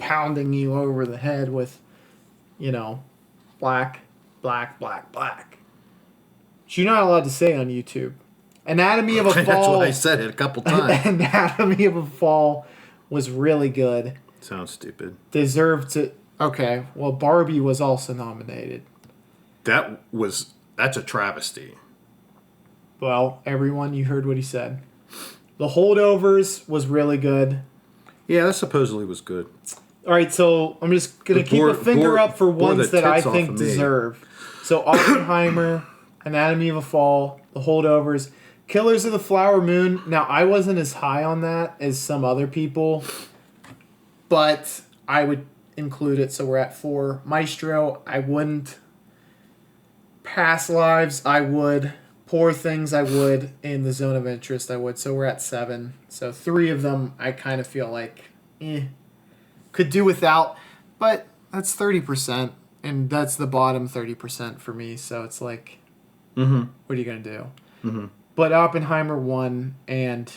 pounding you over the head with, black. Which you're not allowed to say on YouTube. Anatomy of a Fall. That's what I said it a couple times. Anatomy of a Fall was really good. Sounds stupid. Deserved to. Okay, well, Barbie was also nominated. That's a travesty. Well, everyone, you heard what he said. The Holdovers was really good. Yeah, that supposedly was good. All right, so I'm just going to keep a finger up for ones that I think deserve. So Oppenheimer, Anatomy of a Fall, The Holdovers, Killers of the Flower Moon. Now, I wasn't as high on that as some other people, but I would include it, so we're at 4. Maestro, I wouldn't. Past Lives, I would. Poor Things, I would. In The Zone of Interest, I would. So we're at 7. So 3 of them, I kind of feel like, could do without, but that's 30%, and that's the bottom 30% for me, so it's like, what are you going to do? Mm-hmm. But Oppenheimer won, and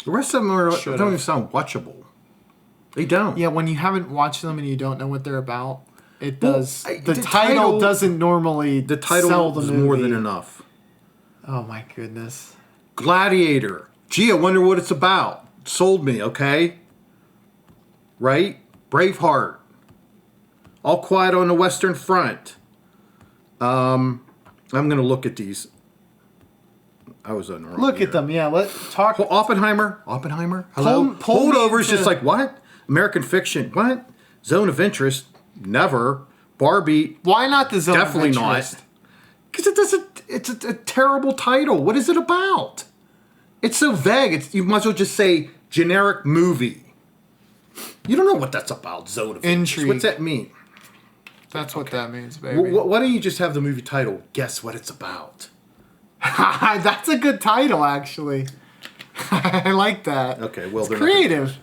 the rest of them don't even sound watchable. They don't. Yeah, when you haven't watched them and you don't know what they're about, it does. The title doesn't normally the title sell the is movie. more than enough. Oh my goodness. Gladiator. Gee, I wonder what it's about. Sold me, okay? Right? Braveheart. All Quiet on the Western Front. I'm going to look at these. I was on the wrong Look year. at them, yeah. Let's talk. Oppenheimer. Hello. Holdovers, just like, what? American Fiction. What? Zone of Interest. Never. Barbie. Why not the Zone Definitely of Interest? not. Because it doesn't. It's a terrible title. What is it about? It's so vague. You might as well just say generic movie. You don't know what that's about. Zone of Interest. What's that mean? That's what that means, baby. Why don't you just have the movie title? Guess what it's about. That's a good title, actually. I like that. Okay, well, it's creative.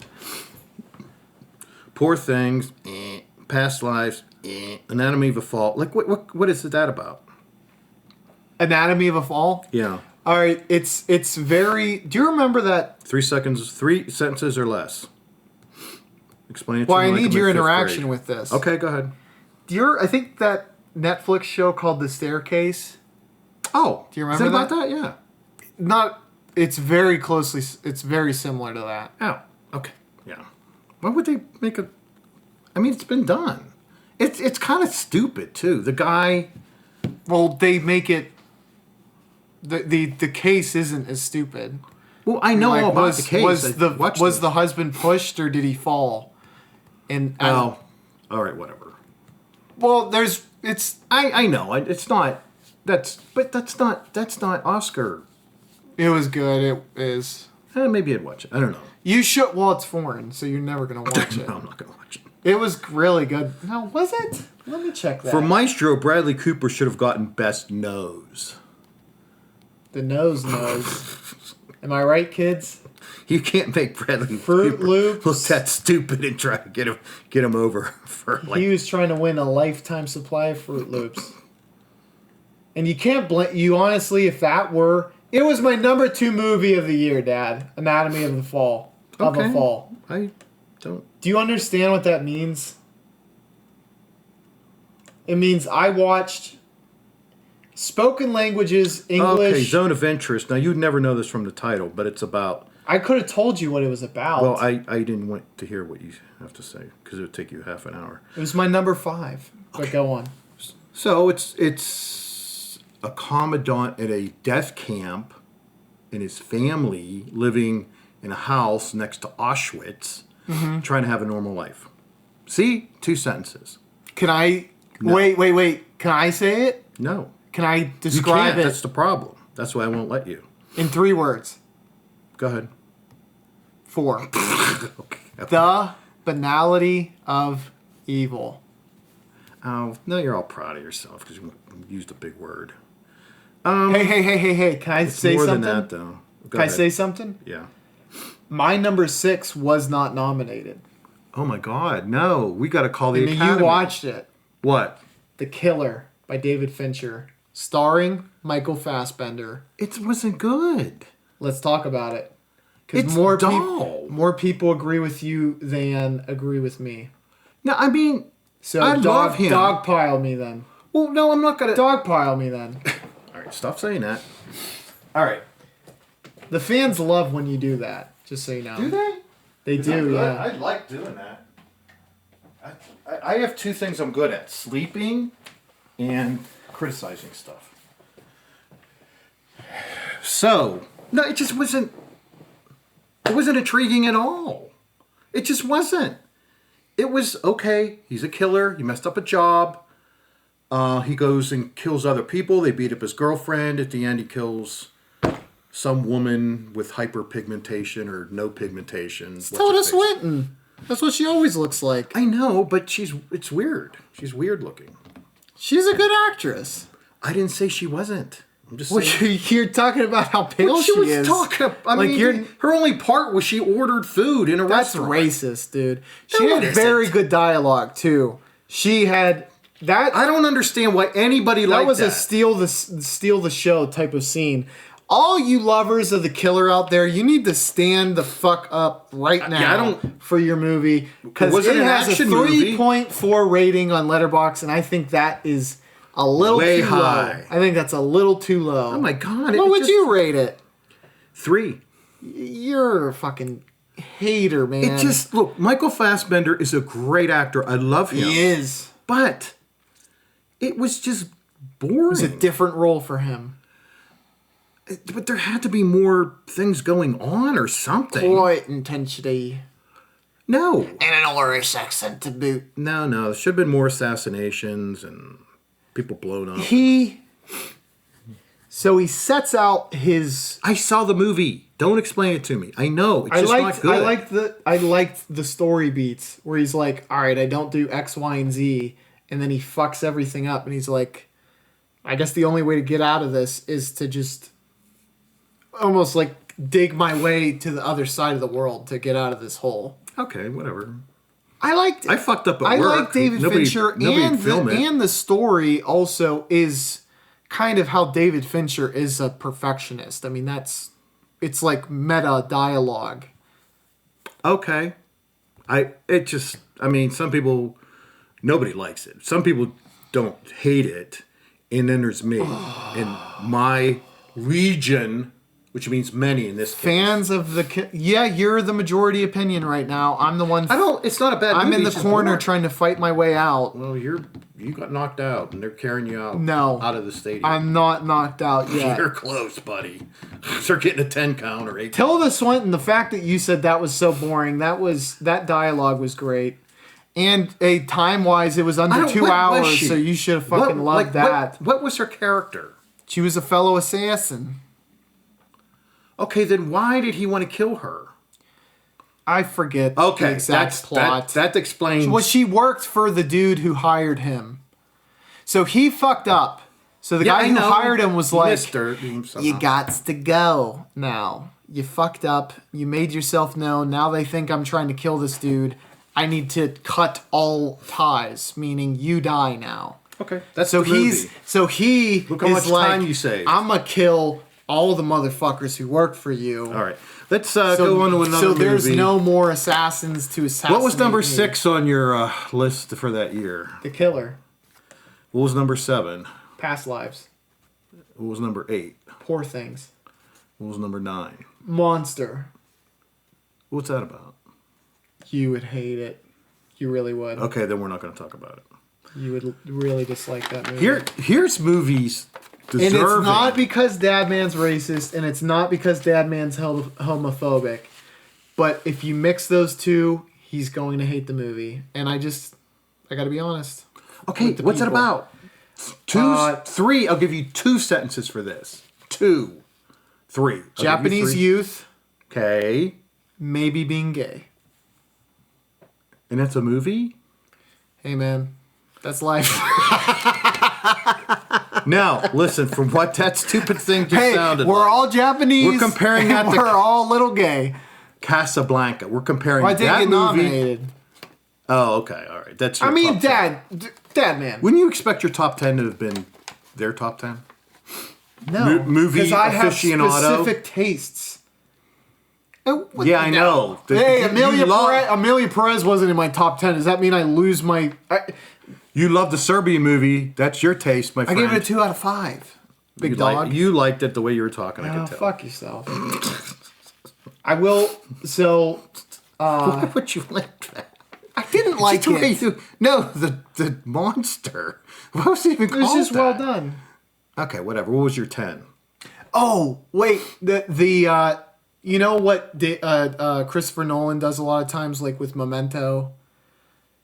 Poor Things, Past Lives, Anatomy of a Fall. Like, what is that about? Anatomy of a Fall? Yeah. All right, it's very. Do you remember that? 3 seconds, 3 sentences or less. Explain it to me. Well, I like need I'm your in 5th interaction grade. with this. Okay, go ahead. I think that Netflix show called The Staircase. Oh, do you remember is it about that? Yeah. Not. It's very closely. It's very similar to that. Oh, okay, yeah. Why would they make a? I mean, it's been done. It's kind of stupid too. The guy. Well, they make it. The case isn't as stupid. Well, I know all about the case. Was the husband pushed or did he fall? And all right, whatever. Well, I know it's not. That's not Oscar. It was good. It is. Maybe I'd watch it. I don't know. You should. Well, it's foreign, so you're never gonna watch it. No, I'm not gonna watch it. It was really good. No, was it? Let me check that. For Maestro, Bradley Cooper should have gotten Best Nose. The nose. Am I right, kids? You can't make Bradley Fruit Cooper Loops. look that stupid and try to get him over for like. He was trying to win a lifetime supply of Fruit Loops. And you can't blame you honestly. If that were, it was my number 2 movie of the year, Dad. Anatomy of the Fall. Of a Fall. I don't. Do you understand what that means? It means I watched spoken languages, English. Okay, zone of interest. Now, you'd never know this from the title, but it's about... I could have told you what it was about. Well, I didn't want to hear what you have to say, because it would take you half an hour. It was my number 5. But go on. So, it's a commandant at a death camp and his family living in a house next to Auschwitz, trying to have a normal life. See? 2 sentences. Can I... No. Wait. Can I say it? No. Can I describe it? That's the problem. That's why I won't let you. In 3 words. Go ahead. 4. Okay. The banality of evil. Oh, no, you're all proud of yourself because you used a big word. Hey. Can I say more something? More than that, though. Can I say something? Yeah. My number 6 was not nominated. Oh, my God. No. We got to call the And Academy. you watched it. What? The Killer by David Fincher. Starring Michael Fassbender. It wasn't good. Let's talk about it. It's more dull. More people agree with you than agree with me. No, I mean, So I love him. Dogpile me then. Well, no, I'm not going to... Dogpile me then. All right, stop saying that. All right. The fans love when you do that, just so you know. Do they? They do, yeah. I like doing that. I have 2 things I'm good at. Sleeping and criticizing stuff. So, no, it just wasn't... It wasn't intriguing at all. It just wasn't. It was, okay, he's a killer. He messed up a job. He goes and kills other people. They beat up his girlfriend. At the end, he kills some woman with hyperpigmentation or no pigmentation. Tilda Swinton. That's what she always looks like. I know, but it's weird. She's weird looking. She's a good actress. I didn't say she wasn't. I'm just Well, saying. you're talking about how pale she was is. talking. I mean, her only part was she ordered food in a That's restaurant. racist, dude. She No, had it very isn't. good dialogue too. She had that. I don't understand why anybody liked that. That was a steal the show type of scene. All you lovers of the killer out there, you need to stand the fuck up right now for your movie because it has a 3.4 rating on Letterboxd, and I think that is a little way too high. low. I think that's a little too low. Oh my God! What would you rate it? 3. You're a fucking hater, man. It just look. Michael Fassbender is a great actor. I love him. He is, but it was just boring. it was a different role for him. But there had to be more things going on or something. Quite intensity. No. And an Irish accent to boot. No. There should have been more assassinations and people blown up. So he sets out his... I saw the movie. Don't explain it to me. I know. It's not good. I liked the story beats where he's like, all right, I don't do X, Y, and Z. And then he fucks everything up. And he's like, I guess the only way to get out of this is to just almost like dig my way to the other side of the world to get out of this hole. Okay, whatever. I liked it. I fucked up at work. I like David Fincher, and the story also is kind of how David Fincher is a perfectionist. I mean, it's like meta dialogue. Okay. Some people, nobody likes it. Some people don't hate it. And then there's me. And my legion, which means many in this case. Fans of the... Yeah, you're the majority opinion right now. I'm the one... It's not a bad movie. I'm in the corner trying to fight my way out. Well, you got knocked out, and they're carrying you out. No. Out of the stadium. I'm not knocked out yet. You're close, buddy. They're getting a 10 count or 8 count. Tilda Swinton, the fact that you said that was so boring, that dialogue was great. And time-wise, it was under 2 hours, so you should have fucking loved that. What was her character? She was a fellow assassin. Okay, then why did he want to kill her? I forget the exact plot. That explains... Well, she worked for the dude who hired him. So he fucked up. So the guy who hired him was like, you gots to go now. You fucked up. You made yourself known. Now they think I'm trying to kill this dude. I need to cut all ties, meaning you die now. Okay, that's so the movie. Look how much like, time you saved. I'm going to kill all the motherfuckers who work for you. All right. Let's go on to another movie. So there's no more assassins to assassinate. What was number 6 on your list for that year? The Killer. What was number 7? Past Lives. What was number 8? Poor Things. What was number 9? Monster. What's that about? You would hate it. You really would. Okay, then we're not going to talk about it. You would really dislike that movie. Here's movies deserving. And it's not because DadMan's racist, and it's not because DadMan's homophobic. But if you mix those two, he's going to hate the movie. And I got to be honest. Okay, what's it about? 3. I'll give you 2 sentences for this. 2. 3. Japanese youth. Okay. Maybe being gay. And that's a movie? Hey, man. That's life. Now, listen, from what that stupid thing just sounded we're like. all Japanese. We're comparing that to... We're all little gay. Casablanca. We're comparing I didn't that get movie... nominated. Oh, okay. All right. That's your DadMan. Wouldn't you expect your top 10 to have been their top 10? No. Movie because I have aficionado? specific tastes. Yeah, I know. Hey, Emilia Perez wasn't in my top 10. Does that mean I lose my... You love the Serbian movie. That's your taste, my friend. I gave it a 2 out of 5. Big dog. You liked it the way you were talking, I could tell. Fuck yourself. I will... So... Why would you like that? I didn't like it. No, the monster. What was it even called? It was just that? well done. Okay, whatever. What was your 10? Oh, wait. The you know what Christopher Nolan does a lot of times, like with Memento?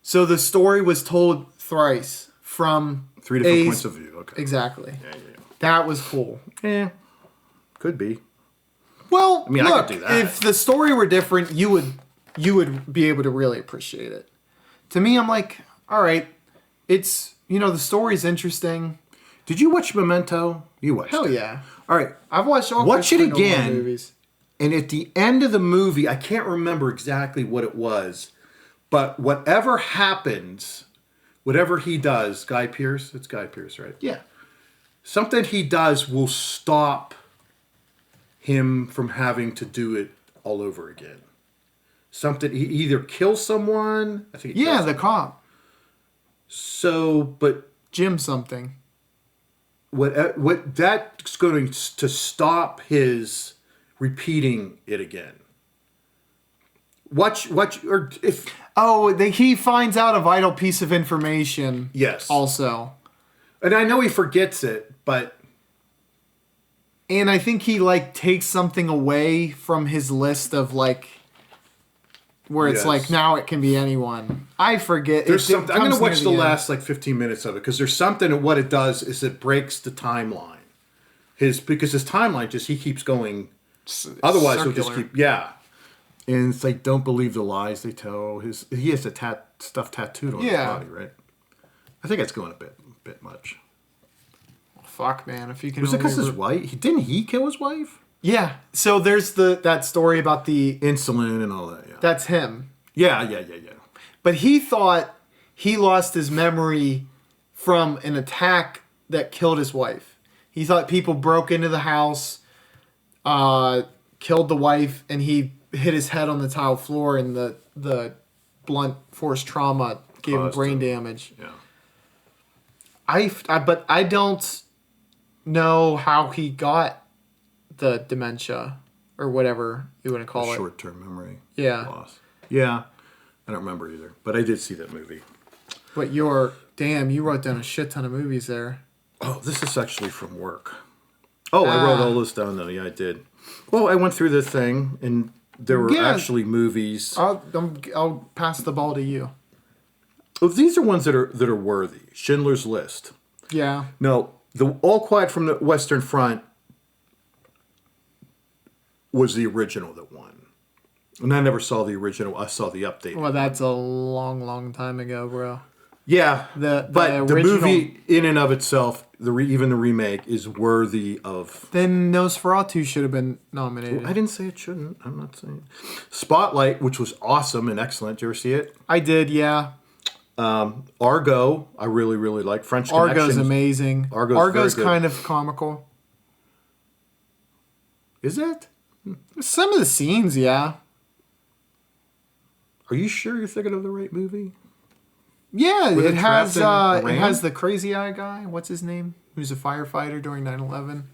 So the story was told thrice from 3 different points of view. Okay. Exactly. Yeah. That was cool. Yeah. Could be. Well, I mean, look, I could do that. If the story were different, you would be able to really appreciate it. To me, I'm like, all right, it's, the story's interesting. Did you watch Memento? You watched Hell it. yeah. All right. I've watched all Watch it Christopher Nolan again. movies. And at the end of the movie, I can't remember exactly what it was, but whatever happens, whatever he does, Guy Pearce, it's Guy Pearce, right? Yeah. Something he does will stop him from having to do it all over again. Something, he either kills someone, I think. Yeah, the cop. So, but Jim something. What that's going to stop his repeating it again. Watch, or if... Oh, he finds out a vital piece of information. Yes. Also. And I know he forgets it, but... And I think he, takes something away from his list of, where it's now it can be anyone. I forget. There's something. I'm going to watch the last 15 minutes of it because there's something. And what it does is it breaks the timeline. Because his timeline he keeps going. Otherwise, he'll just keep And it's don't believe the lies they tell. He has stuff tattooed on his body, right? I think that's going a bit much. Fuck, man! If you can. Was it because his wife? Didn't he kill his wife? Yeah. So there's that story about the insulin and all that. Yeah. That's him. Yeah. But he thought he lost his memory from an attack that killed his wife. He thought people broke into the house, killed the wife, and he hit his head on the tile floor, and the blunt force trauma gave him brain damage. Yeah. But I don't know how he got the dementia or whatever you want to call it. Short-term memory loss. Yeah. I don't remember either, but I did see that movie. But you wrote down a shit ton of movies there. Oh, this is actually from work. Oh, I wrote all this down though. Yeah, I did. Well, I went through the thing and there were actually movies. I'll pass the ball to you. Well, these are ones that are worthy. Schindler's List. Yeah. No, the All Quiet from the Western Front was the original that won. And I never saw the original. I saw the update. Well, that's a long, long time ago, bro. Yeah, but the movie in and of itself, even the remake, is worthy of... Then Nosferatu should have been nominated. Well, I didn't say it shouldn't. I'm not saying... Spotlight, which was awesome and excellent. Did you ever see it? I did, yeah. Argo, I really, really like. French Connection. Argo's amazing. Argo's kind of comical. Is it? Some of the scenes, yeah. Are you sure you're thinking of the right movie? Yeah, it has the crazy eye guy. What's his name? Who's a firefighter during 9/11.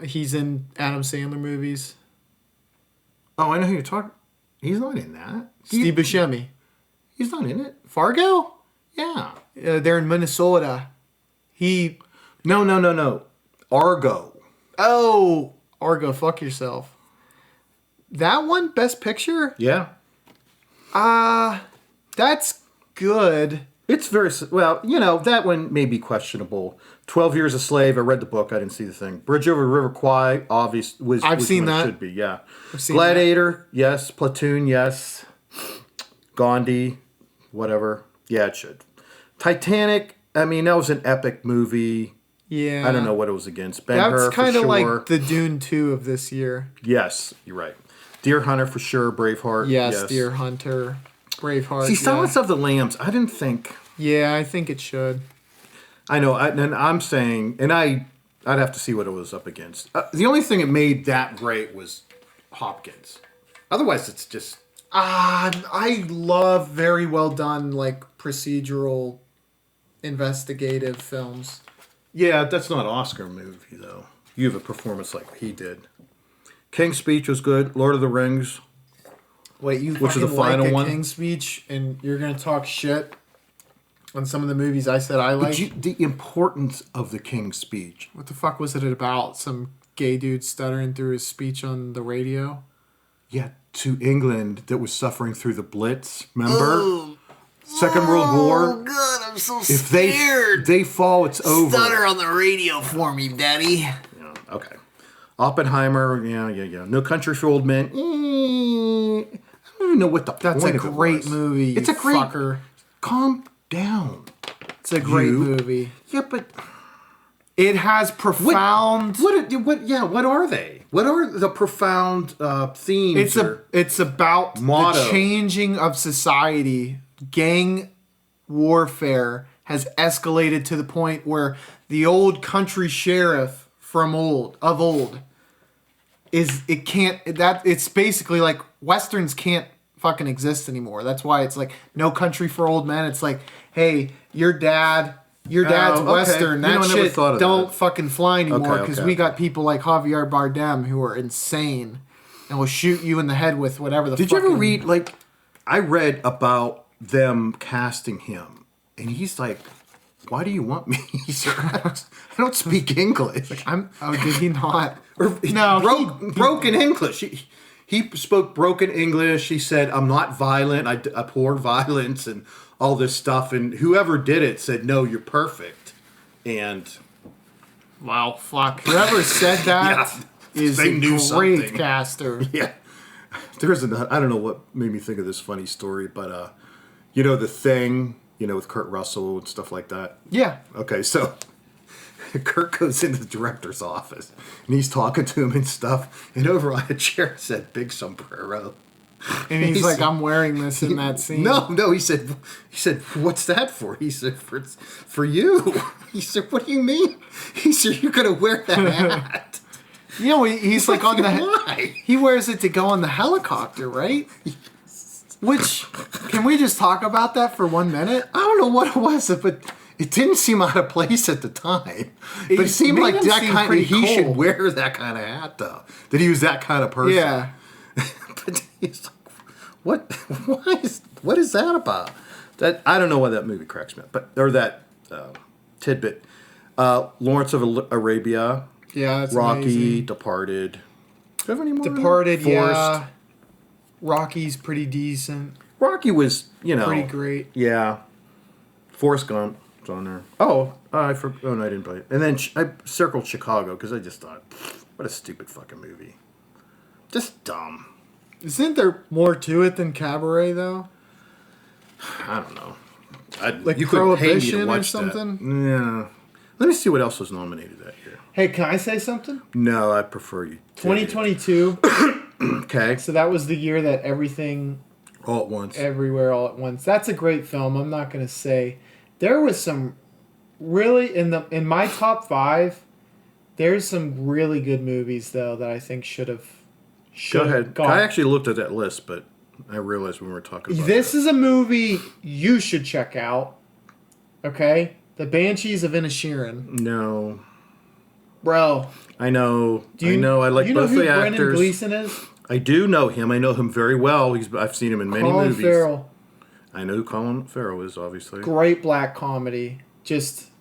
He's in Adam Sandler movies. Oh, I know who you're talking. He's not in that. Steve Buscemi. He's not in it. Fargo? Yeah. They're in Minnesota. No. Argo. Oh, Argo, fuck yourself. That one, Best Picture? Yeah. That's good. It's very, well, that one may be questionable. 12 Years a Slave, I read the book, I didn't see the thing. Bridge Over River Kwai, obvious, I've seen that. It should be, yeah. Gladiator, yes. Platoon, yes. Gandhi, whatever. Yeah, it should. Titanic, I mean, that was an epic movie. Yeah. I don't know what it was against. Ben-Hur, that's kind of sure. like the Dune 2 of this year. Yes, you're right. Deer Hunter for sure. Braveheart. Yes. Deer Hunter. Braveheart. See, Silence of the Lambs, I didn't think. Yeah, I think it should. I know, and I'm saying, and I'd have to see what it was up against. The only thing that made that great was Hopkins. Otherwise, it's just... I love very well done, like, procedural, investigative films. Yeah, that's not an Oscar movie, though. You have a performance like he did. King's Speech was good. Lord of the Rings. Wait, which is the final one? King's Speech, and you're going to talk shit on some of the movies I said I like? The importance of the King's Speech. What the fuck was it about? Some gay dude stuttering through his speech on the radio? Yeah, to England that was suffering through the Blitz. Remember? Second World War. Oh, God, I'm so scared. If they fall, it's over. Stutter on the radio for me, Daddy. Yeah, okay. Oppenheimer, yeah. No Country for Old Men. I don't even know what the point of it was. That's a great movie. It's a great... Fucker. Calm down. It's a great movie. Yeah, but... It has profound... What are they? What are the profound themes? It's about the changing of society. Gang warfare has escalated to the point where the old country sheriff of old it's basically like Westerns can't fucking exist anymore. That's why it's like No Country for Old Men. It's like, hey, your dad's Western. That shit don't fucking fly anymore because we got people like Javier Bardem who are insane and will shoot you in the head with whatever the. Did you ever read, like, I read about them casting him and he's like, why do you want me? I don't speak English. Like, did he not? Broken English. He spoke broken English. He said, I'm not violent. I abhor violence and all this stuff. And whoever did it said, no, you're perfect. And... Wow, fuck. Whoever said that is a great caster. Yeah. I don't know what made me think of this funny story, but The Thing... with Kurt Russell and stuff like that. Yeah. Okay, so Kurt goes into the director's office and he's talking to him and stuff, and over on a chair said Big Sombrero. And he's like, I'm wearing this in that scene. No, he said, what's that for? He said, for you. He said, what do you mean? He said, you're going to wear that hat. He's like on the... Why? He wears it to go on the helicopter, right? Which, can we just talk about that for 1 minute? I don't know what it was, but it didn't seem out of place at the time. But it seemed like that kind of, he should wear that kind of hat, though. That he was that kind of person. Yeah. But he's like, what is that about? That I don't know why that movie cracks me up, or that tidbit. Lawrence of Arabia. Yeah, that's Rocky, amazing. Departed. Do you have any more? Departed, yeah. Rocky's pretty decent. Rocky was, pretty great. Yeah. Forrest Gump was on there. Oh, no, I didn't play it. And then I circled Chicago because I just thought, what a stupid fucking movie. Just dumb. Isn't there more to it than Cabaret, though? I don't know. Like you Prohibition or something? That. Yeah. Let me see what else was nominated that year. Hey, can I say something? No, I prefer you. 2022. Okay. So that was the year that everything... All at once. Everywhere, all at once. That's a great film. I'm not going to say... There was some really... In my top 5, there's some really good movies, though, that I think should have... Go ahead. I actually looked at that list, but I realized when we were talking about this is a movie you should check out. Okay? The Banshees of Inisherin. No. Bro. I know. I like both the actors. You know who Brendan Gleeson is? I do know him. I know him very well. I've seen him in many movies. Farrell. I know who Colin Farrell is, obviously. Great black comedy. Just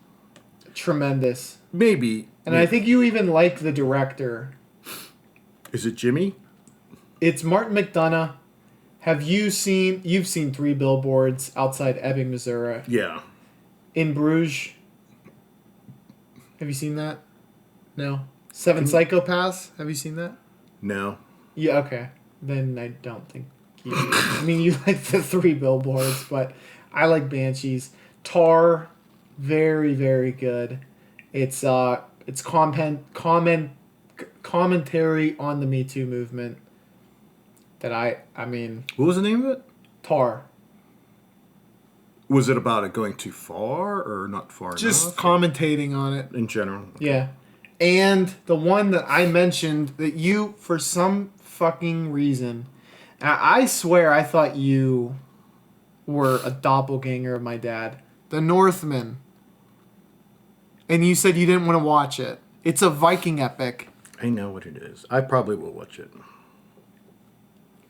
tremendous. Maybe. And I think you even like the director. Is it Jimmy? It's Martin McDonagh. You've seen 3 Billboards Outside Ebbing, Missouri. Yeah. In Bruges. Have you seen that? No. Seven Psychopaths. Have you seen that? No. Yeah, okay. Then I don't think you do. I mean, you like the 3 Billboards, but I like Banshees. Tar, very, very good. It's commentary on the Me Too movement that I mean... What was the name of it? Tar. Was it about it going too far or not far enough? Just commentating on it. In general. Okay. Yeah. And the one that I mentioned that you, for some fucking reason, I swear I thought you were a doppelganger of my dad. The Northman. And you said you didn't want to watch it. It's a Viking epic. I know what it is. I probably will watch it.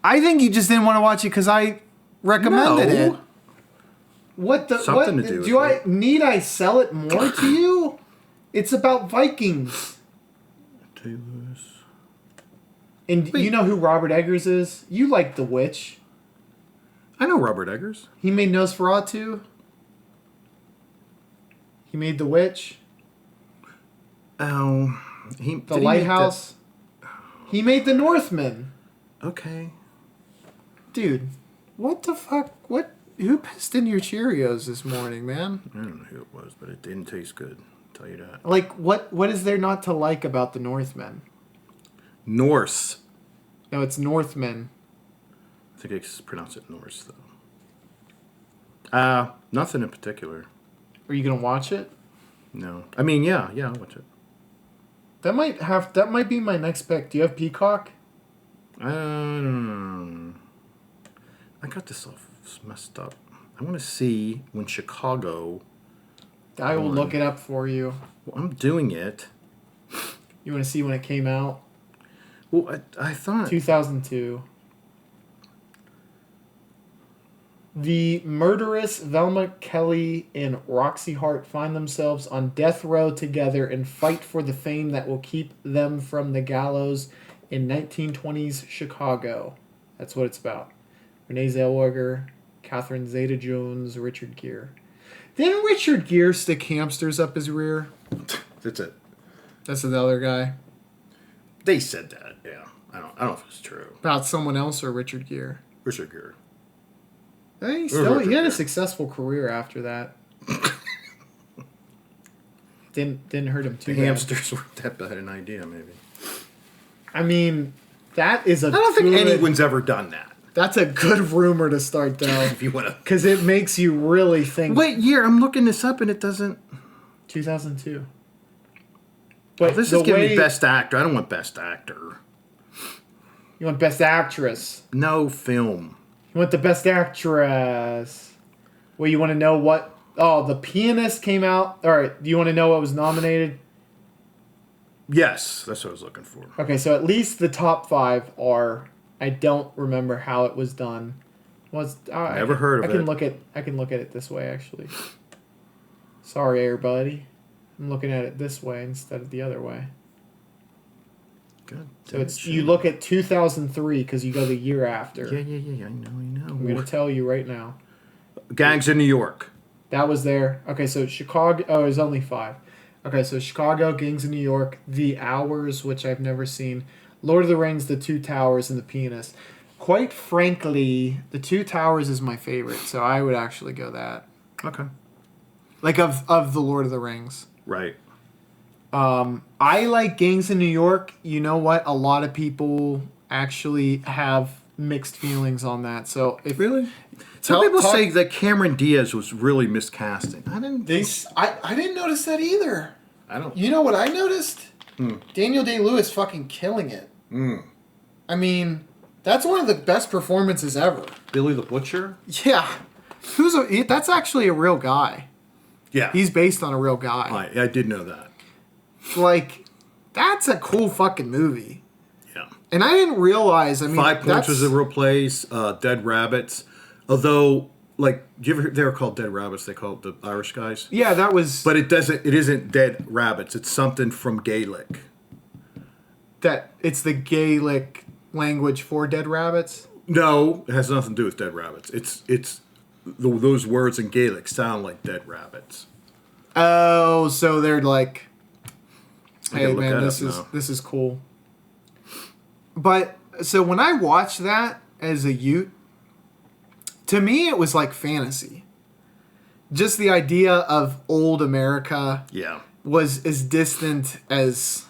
I think you just didn't want to watch it because I recommended it. What the? Something what, to do with do I it. Need I sell it more to you? It's about Vikings. And you know who Robert Eggers is? You like The Witch. I know Robert Eggers. He made Nosferatu. He made The Witch. Oh, The Lighthouse. He made The Northman. Okay. Dude, what the fuck? Who pissed in your Cheerios this morning, man? I don't know who it was, but it didn't taste good. I'll tell you that. Like, what is there not to like about The Northman? Norse. No, it's Northman. I think I pronounce it Norse, though. Nothing in particular. Are you gonna watch it? No. I mean, yeah, I'll watch it. That might be my next pick. Do you have Peacock? I got this all messed up. I want to see when Chicago... I will look it up for you. Well, I'm doing it. You want to see when it came out? Well, I thought... 2002. The murderous Velma Kelly and Roxy Hart find themselves on death row together and fight for the fame that will keep them from the gallows in 1920s Chicago. That's what it's about. Renee Zellweger, Catherine Zeta-Jones, Richard Gere. Didn't Richard Gere stick hamsters up his rear? That's it. That's the other guy. They said that, yeah. I don't know if it's true. About someone else or Richard Gere? Richard Gere. He had a successful career after that. Didn't hurt him too The bad. hamsters weren't that bad an idea, maybe. I mean, that is a. I don't think anyone's ever done that. That's a good rumor to start, though. If you want to, because it makes you really think. What year? I'm looking this up and it doesn't. 2002. But this is giving me best actor. I don't want best actor. You want best actress. No film. You want the best actress. Well, you want to know what? Oh, The Pianist came out. All right. Do you want to know what was nominated? Yes, that's what I was looking for. Okay, so at least the top 5 are. I don't remember how it was done. Never heard of it. I can look at it this way, actually. Sorry, everybody. I'm looking at it this way instead of the other way. Good. So it's you look at 2003 because you go the year after. Yeah. I know. I'm going to tell you right now. Gangs in New York. That was there. Okay, so Chicago. Oh, there's only 5. Okay, so Chicago, Gangs in New York, The Hours, which I've never seen, Lord of the Rings, The Two Towers, and The Pianist. Quite frankly, The Two Towers is my favorite, so I would actually go that. Okay. Like of the Lord of the Rings. Right. I like Gangs in New York. You know what? A lot of people actually have mixed feelings on that. So if really, some people say that Cameron Diaz was really miscasting. I didn't notice that either. I don't. You know what I noticed? Daniel Day-Lewis fucking killing it. I mean, That's one of the best performances ever. Billy the Butcher? Yeah. That's actually a real guy. Yeah. He's based on a real guy. I did know that. Like, that's a cool fucking movie. Yeah. And I didn't realize, I mean... 5 Points was a real place. Dead Rabbits. Although, like, they were called Dead Rabbits. They call it the Irish guys. Yeah, that was... But it isn't Dead Rabbits. It's something from Gaelic. It's the Gaelic language for dead rabbits? No, it has nothing to do with dead rabbits. It's those words in Gaelic sound like dead rabbits. Oh, so they're like, hey man, this is cool. But so when I watched that as a youth, to me it was like fantasy. Just the idea of old America was as distant as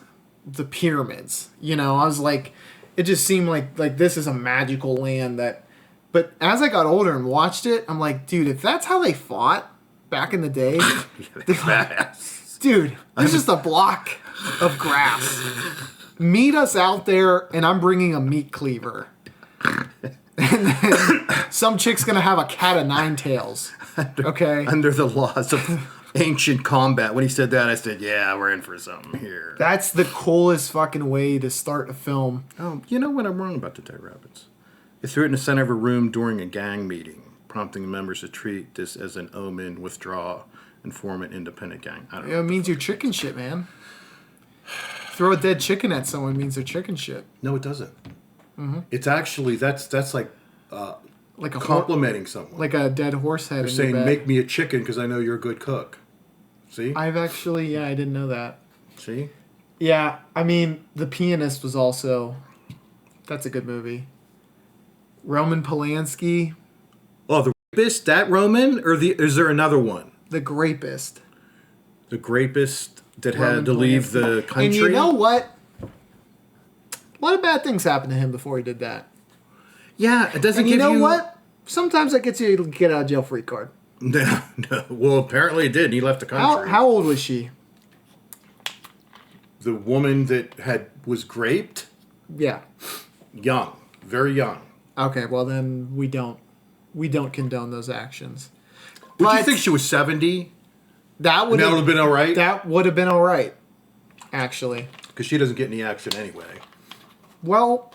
the pyramids. You know, I was like, it just seemed like this is a magical land that... But as I got older and watched it, I'm like, dude, if that's how they fought back in the day... dude, it's just a block of grass. Meet us out there, and I'm bringing a meat cleaver. And then some chick's going to have a cat of 9 tails. Okay? Under the laws of ancient combat. When he said that, I said, yeah, we're in for something here. That's the coolest fucking way to start a film. Oh, you know what? I'm wrong about the Dead Rabbits. They threw it in the center of a room during a gang meeting, prompting the members to treat this as an omen, withdraw, and form an independent gang. I don't know. It means you're chicken shit, man. Throw a dead chicken at someone means they're chicken shit. No, it doesn't. Mm-hmm. It's actually, that's like a complimenting someone. Like a dead horse head. They're saying, make me a chicken because I know you're a good cook. See? I've actually, I didn't know that. See? Yeah, I mean, The Pianist was also, that's a good movie. Roman Polanski. Oh, the Grapist, that Roman? Or is there another one? The Grapist. The Grapist that Roman had to leave the country? And you know what? A lot of bad things happened to him before he did that. Yeah, it doesn't give you... you know what? Sometimes that gets you a get out of jail free card. No. Well, apparently it did. He left the country. How old was she? The woman that was raped? Yeah. Young. Very young. Okay, well then we don't condone those actions. Would you think she was 70? That would have been all right? That would have been all right, actually. Because she doesn't get any action anyway. Well,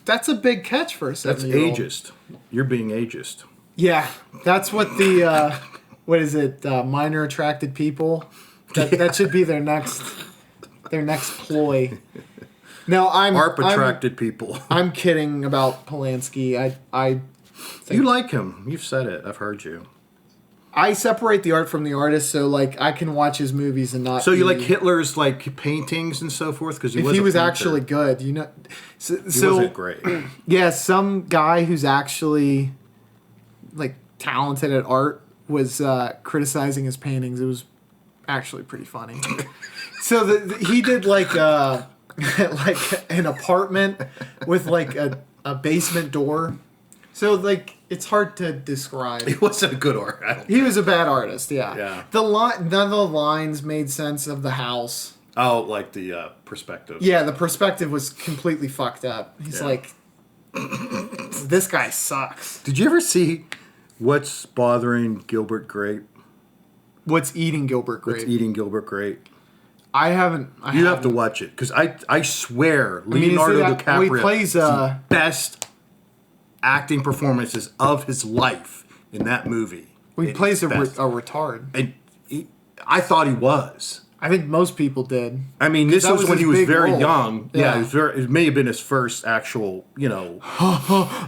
that's a big catch for a 70-year-old. That's ageist. You're being ageist. Yeah, that's what the what is it? Minor attracted people. That should be their next ploy. No, I'm ARP-attracted people. I'm kidding about Polanski. I think you like him. You've said it. I've heard you. I separate the art from the artist, so like I can watch his movies and not. So you like Hitler's like paintings and so forth because he was actually good, you know. He wasn't great. Yeah, some guy who's actually like talented at art was criticizing his paintings. It was actually pretty funny. So he did like like an apartment with like a basement door. So like it's hard to describe. He wasn't a good artist. He was a bad artist. Yeah. Yeah. None of the lines made sense of the house. Oh, like the perspective. Yeah, the perspective was completely fucked up. He's like, this guy sucks. Did you ever see What's Bothering Gilbert Grape? What's Eating Gilbert Grape? What's Eating Gilbert Grape? I haven't. You have to watch it because I swear Leonardo DiCaprio he plays the best acting performances of his life in that movie. He plays a retard. And I thought he was. I think most people did. I mean, this was when he was very young. Yeah, it may have been his first actual,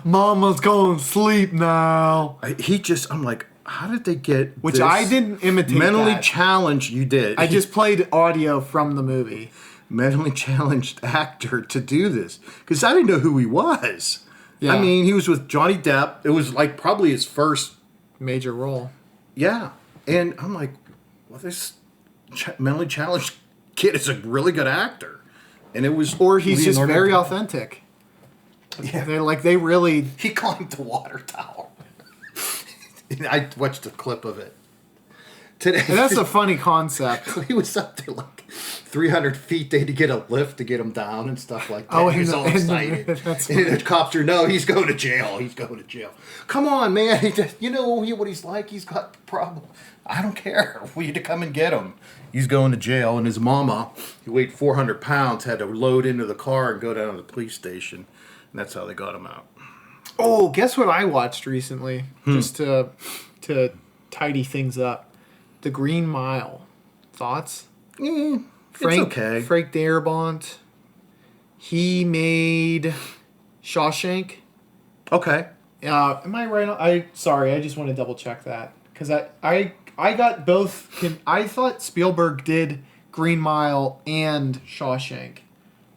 Mama's going to sleep now. I'm like, how did they get Which this I didn't imitate mentally that. challenged, you did. I just played audio from the movie. Mentally challenged actor to do this. Because I didn't know who he was. Yeah. I mean, he was with Johnny Depp. It was like probably his first major role. Yeah. And I'm like, well, this mentally challenged kid is a really good actor. And it was... Or he's just very authentic. Yeah. They really... He climbed the water tower. I watched a clip of it today. And that's a funny concept. He was up there like 300 feet. They had to get a lift to get him down and stuff like that. Oh, he's all excited. And the cops are, no, he's going to jail. He's going to jail. Come on, man. You know what he's like. He's got problems. I don't care. We had to come and get him. He's going to jail. And his mama, who weighed 400 pounds, had to load into the car and go down to the police station. And that's how they got him out. Oh, guess what I watched recently? Just to tidy things up. The Green Mile. Thoughts? It's okay. Frank Darabont. He made Shawshank. Okay. Am I right? Sorry, I just want to double check that. Because I got both. I thought Spielberg did Green Mile and Shawshank.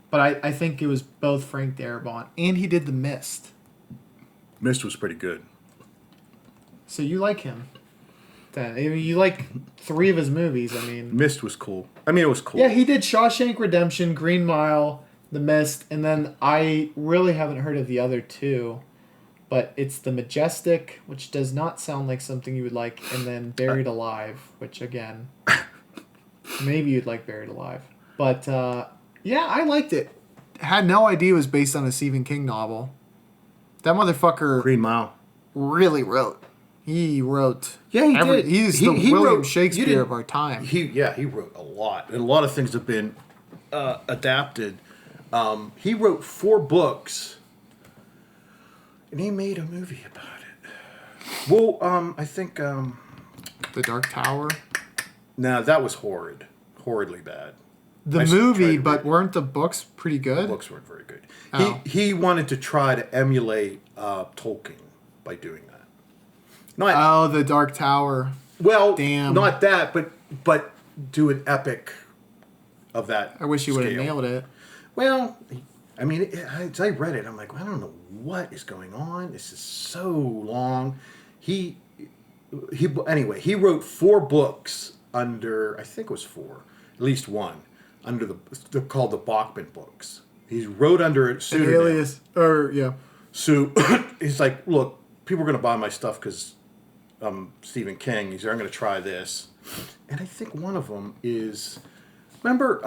But I think it was both Frank Darabont. And he did The Mist. Mist was pretty good. So you like him? Then you like 3 of his movies. I mean, Mist was cool. I mean, it was cool. Yeah, he did Shawshank Redemption, Green Mile, The Mist, and then I really haven't heard of the other 2, but it's The Majestic, which does not sound like something you would like, and then Buried Alive, which again, maybe you'd like Buried Alive. But yeah, I liked it. Had no idea it was based on a Stephen King novel. That motherfucker Green Mile really wrote. He wrote. Yeah, he did. He's the William Shakespeare of our time. He wrote a lot. And a lot of things have been adapted. He wrote 4 books. And he made a movie about it. Well, I think... The Dark Tower? No, that was horrid. Horridly bad. The movie, but weren't the books pretty good? The books weren't very good. Oh. He wanted to try to emulate Tolkien by doing that. The Dark Tower. Well, damn. Not that, but do an epic of that. I wish he would have nailed it. Well, I mean, as I read it, I'm like, I don't know what is going on. This is so long. Anyway, he wrote 4 books under, I think it was 4, at least one, under they're called the Bachman books. He wrote under a pseudonym. An alias, yeah. So he's like, look, people are going to buy my stuff because Stephen King. He's like, I'm going to try this. And I think one of them is, remember,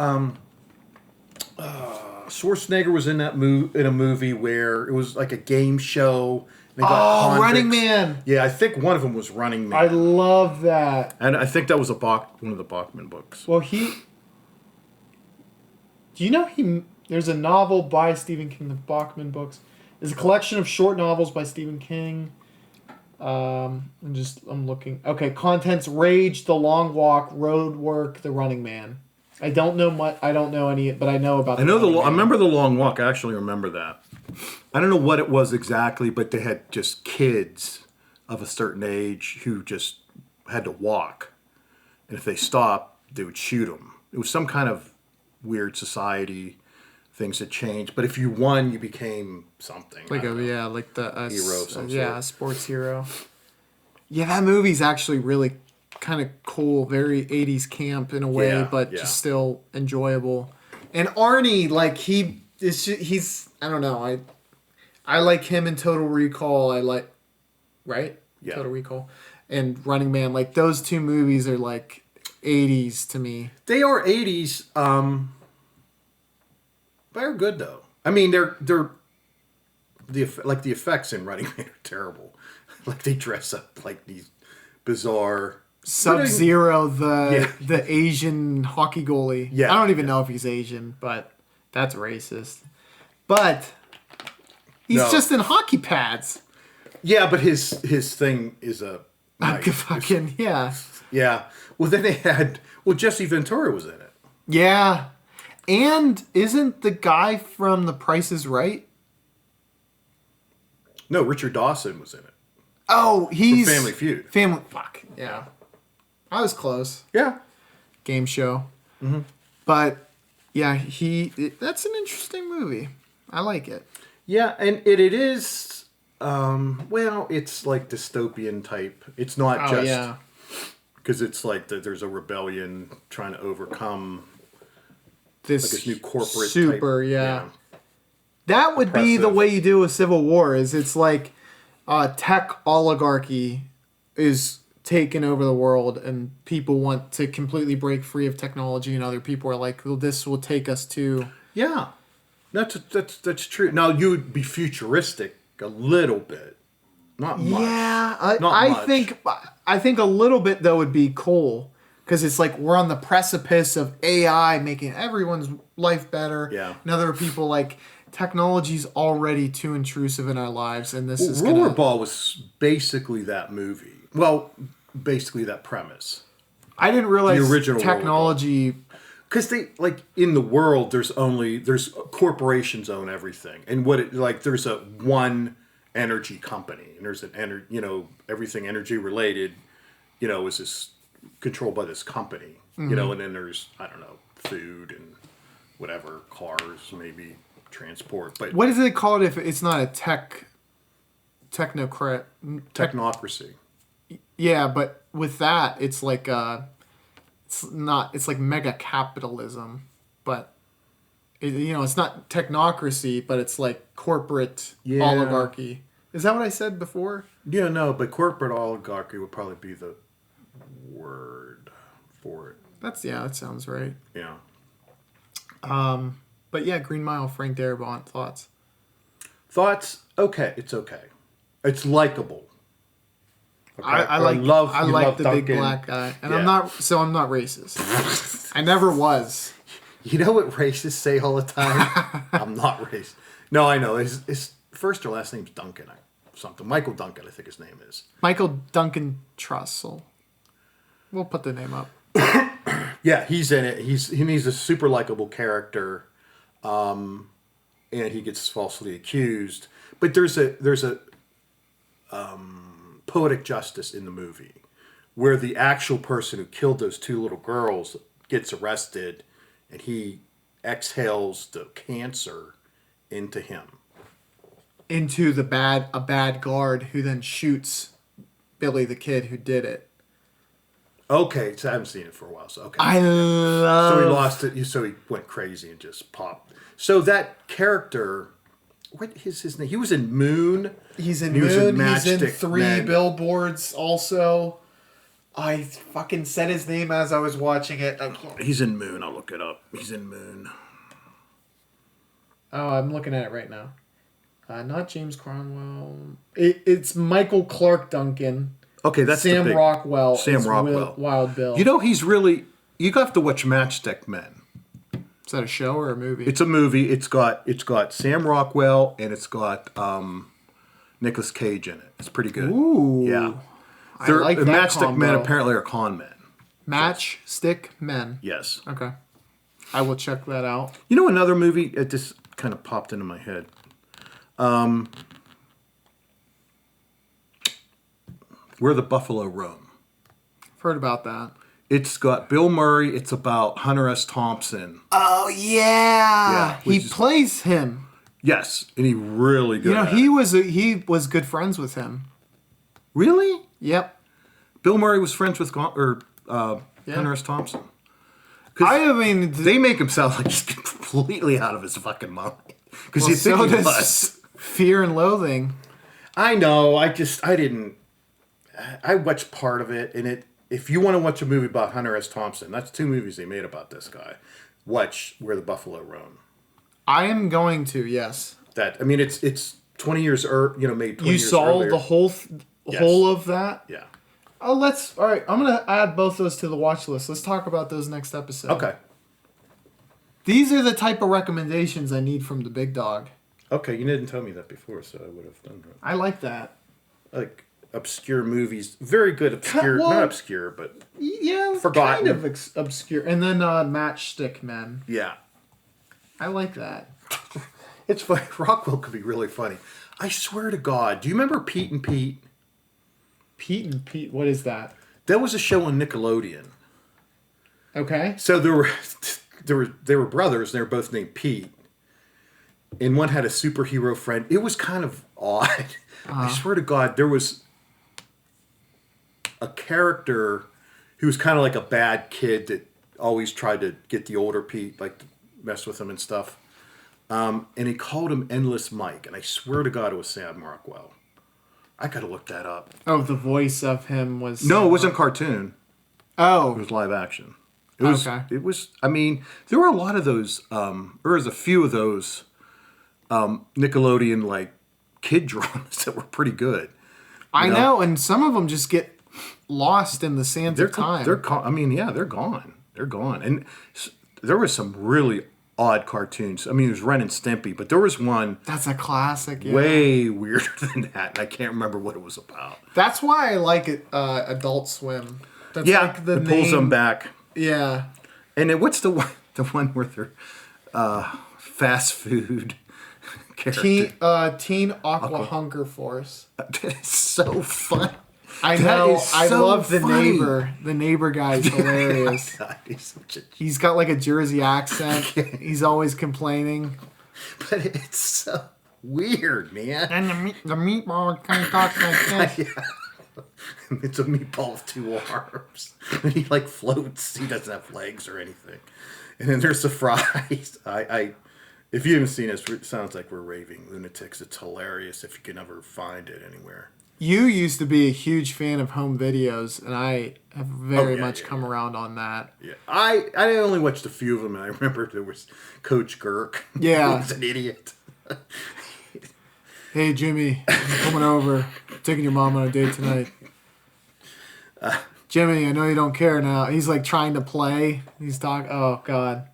Schwarzenegger was in in a movie where it was like a game show. And they got Running Man. Yeah, I think one of them was Running Man. I love that. And I think that was one of the Bachman books. Well, do you know there's a novel by Stephen King, the Bachman books. It's a collection of short novels by Stephen King. I'm looking. Okay, contents: Rage, The Long Walk, Road Work, The Running Man. I don't know much. I don't know any, but I know about. I remember The Long Walk. I actually remember that. I don't know what it was exactly, but they had just kids of a certain age who just had to walk, and if they stopped, they would shoot them. It was some kind of weird society. Things had changed, but if you won, you became something. Like the hero of some sort. a sports hero. Yeah, that movie's actually really kind of cool, very 80s camp in a way, but just still enjoyable. And Arnie, like he's I don't know, I like him in Total Recall. Right? Yeah. Total Recall and Running Man. Like those 2 movies are like 80s to me. They are 80s. They're good though. I mean, they're the effects in Running Man are terrible. Like they dress up like these bizarre Sub-Zero, the Asian hockey goalie. Yeah, I don't even know if he's Asian, but that's racist. But he's just in hockey pads. Yeah, but his thing is a fucking yeah. Yeah. Well, then they had Jesse Ventura was in it. Yeah. And isn't the guy from The Price is Right? No, Richard Dawson was in it. Oh, he's... From Family Feud. Fuck, yeah. I was close. Yeah. Game show. Mm-hmm. But, yeah, that's an interesting movie. I like it. Yeah, and it is... it's like dystopian type. It's not just... yeah. Because it's like there's a rebellion trying to overcome... this new corporate super type, yeah. That would be the way you do a civil war. It's like tech oligarchy is taken over the world and people want to completely break free of technology, and other people are like, well, this will take us to... Yeah, that's true. Now, you would be futuristic a little bit. Not much. Yeah, I think a little bit, though, would be cool. Because it's like we're on the precipice of AI making everyone's life better. Yeah. And other people like... Technology's already too intrusive in our lives, and this is gonna... Rollerball was basically that movie. Well, basically that premise. I didn't realize the original technology... Because they, like, in the world, there's corporations own everything. And there's a one energy company. And there's everything energy related, is this controlled by this company. And then there's, I don't know, food and whatever, cars, maybe... transport, but what is it called if it's not a technocracy? Yeah, but with that, it's like it's like mega capitalism, but it's not technocracy, but it's like corporate oligarchy. Is that what I said before? Yeah, no, but corporate oligarchy would probably be the word for it. That sounds right. Yeah. But yeah, Green Mile, Frank Darabont, thoughts? Okay, it's okay. It's likable. Okay? I like the Duncan. Big black guy, and I'm not racist. I never was. You know what racists say all the time? I'm not racist. No, I know. His first or last name's Duncan. Something. Michael Duncan, I think his name is. Michael Duncan Trussell. We'll put the name up. Yeah, he's in it. He's a super likable character. And he gets falsely accused. But there's a poetic justice in the movie where the actual person who killed those two little girls gets arrested, and he exhales the cancer into him. Into a bad guard who then shoots Billy the kid who did it. Okay, so I haven't seen it for a while. So okay, so he lost it. So he went crazy and just popped. So that character, what is his name? He was in Moon. He's in Moon. He's in Three Billboards. Also, I fucking said his name as I was watching it. He's in Moon. I'll look it up. He's in Moon. Oh, I'm looking at it right now. Not James Cromwell. It's Michael Clark Duncan. Okay, that's Sam Rockwell. Sam Rockwell. Wild Bill. He's really... You have to watch Matchstick Men. Is that a show or a movie? It's a movie. It's got Sam Rockwell and it's got Nicolas Cage in it. It's pretty good. Ooh. Yeah. I like that Matchstick combo. Men apparently are con men. Matchstick Men. Yes. Okay. I will check that out. You know another movie? It just kind of popped into my head. Where the Buffalo Roam. I've heard about that. It's got Bill Murray. It's about Hunter S. Thompson. Oh, yeah. He plays him. Yes, and he really good. He was good friends with him. Really? Yep. Bill Murray was friends with Hunter S. Thompson. I mean, they make him sound like he's completely out of his fucking mind. Because you think he was. Fear and Loathing. I know. I watched part of it, and if you want to watch a movie about Hunter S. Thompson, that's 2 movies they made about this guy. Watch Where the Buffalo Roam. I am going to, yes. It's 20 years made 20 years earlier. You saw the whole of that? Yeah. Oh, all right, I'm going to add both those to the watch list. Let's talk about those next episode. Okay. These are the type of recommendations I need from the big dog. Okay, you didn't tell me that before, so I would have done that. I like that. Like obscure movies. Very good obscure. Not obscure, but forgotten. Kind of obscure. And then Matchstick Men. Yeah. I like that. It's funny. Rockwell could be really funny. I swear to God. Do you remember Pete and Pete? Pete and Pete? What is that? That was a show on Nickelodeon. Okay. So they were brothers, and they were both named Pete. And one had a superhero friend. It was kind of odd. I swear to God, there was a character who was kind of like a bad kid that always tried to get the older Pete, like to mess with him and stuff. And he called him Endless Mike. And I swear to God, it was Sam Rockwell. I gotta look that up. Oh, the voice of him was... No, it wasn't cartoon. Oh. It was live action. It was, okay. It was, I mean, there were a lot of those, there was a few of those Nickelodeon, like, kid dramas that were pretty good. I know, and some of them just get lost in the sands of time. They're gone. They're gone. And there were some really odd cartoons. I mean, there's Ren and Stimpy, but there was one... That's a classic, yeah. Way weirder than that, and I can't remember what it was about. That's why I like it, Adult Swim. That's like it pulls them back. Yeah. And then what's the one where they're fast food character? Teen Aqua Hunger Force. That is so fun. I know. I love the neighbor. The neighbor guy's hilarious. God, he's got like a Jersey accent. He's always complaining. But it's so weird, man. And the meatball kind of talks like this. Yeah. It's a meatball with 2 arms. And he like floats. He doesn't have legs or anything. And then there's the fries. If you haven't seen it, it sounds like we're raving lunatics. It's hilarious if you can ever find it anywhere. You used to be a huge fan of home videos, and I have very much come around on that. Yeah, I only watched a few of them, and I remember there was Coach Girk. Yeah. He was an idiot. Hey, Jimmy, I'm coming over. I'm taking your mom on a date tonight. Jimmy, I know you don't care now. He's like trying to play. He's talking. Oh, God.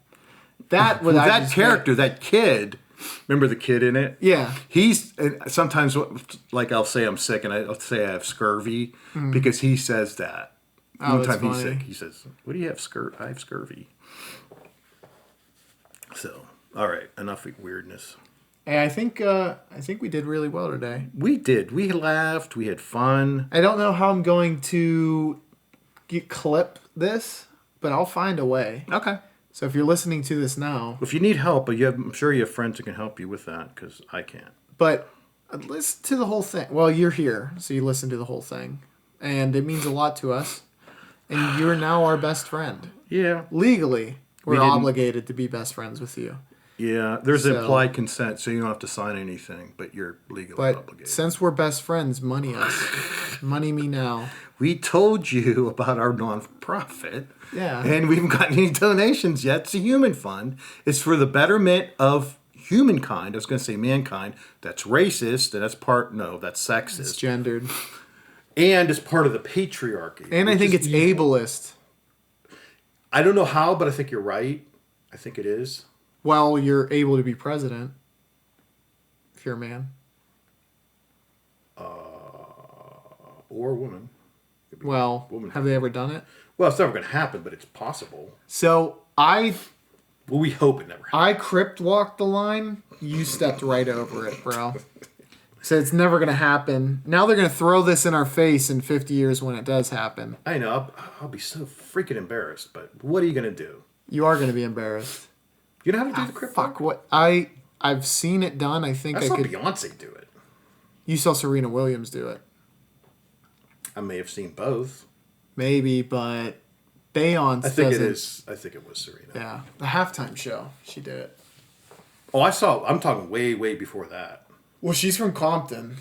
That character, that kid... Remember the kid in it? Yeah. He's sometimes like I'll say I'm sick and I'll say I have scurvy because he says that. One time he's sick, he says, "What do you have? I have scurvy." So, all right, enough weirdness. Hey, I think we did really well today. We did. We laughed. We had fun. I don't know how I'm going to clip this, but I'll find a way. Okay. So if you're listening to this now... If you need help, I'm sure you have friends who can help you with that, because I can't. But listen to the whole thing. Well, you're here, so you listen to the whole thing. And it means a lot to us. And you're now our best friend. Yeah. Legally, we're obligated to be best friends with you. Yeah, there's implied consent, so you don't have to sign anything, but you're legally obligated. But since we're best friends, money us. Money me now. We told you about our nonprofit. Yeah. And we haven't gotten any donations yet. It's a human fund. It's for the betterment of humankind. I was going to say mankind. That's racist. And that's that's sexist. It's gendered. And it's part of the patriarchy. And I think it's ableist. I don't know how, but I think you're right. I think it is. Well, you're able to be president. If you're a man. Or a woman. Well, have they ever done it? Well, it's never going to happen, but it's possible. So, Well, we hope it never happens. I crypt walked the line. You stepped right over it, bro. So it's never going to happen. Now they're going to throw this in our face in 50 years when it does happen. I know. I'll be so freaking embarrassed, but what are you going to do? You are going to be embarrassed. You know how to do the crypt walk? Fuck, what? I've seen it done. I think I saw could... Beyonce do it. You saw Serena Williams do it. I may have seen both. Maybe, but Beyonce I think it was Serena. Yeah. The halftime show. She did it. Oh, I'm talking way, way before that. Well, she's from Compton,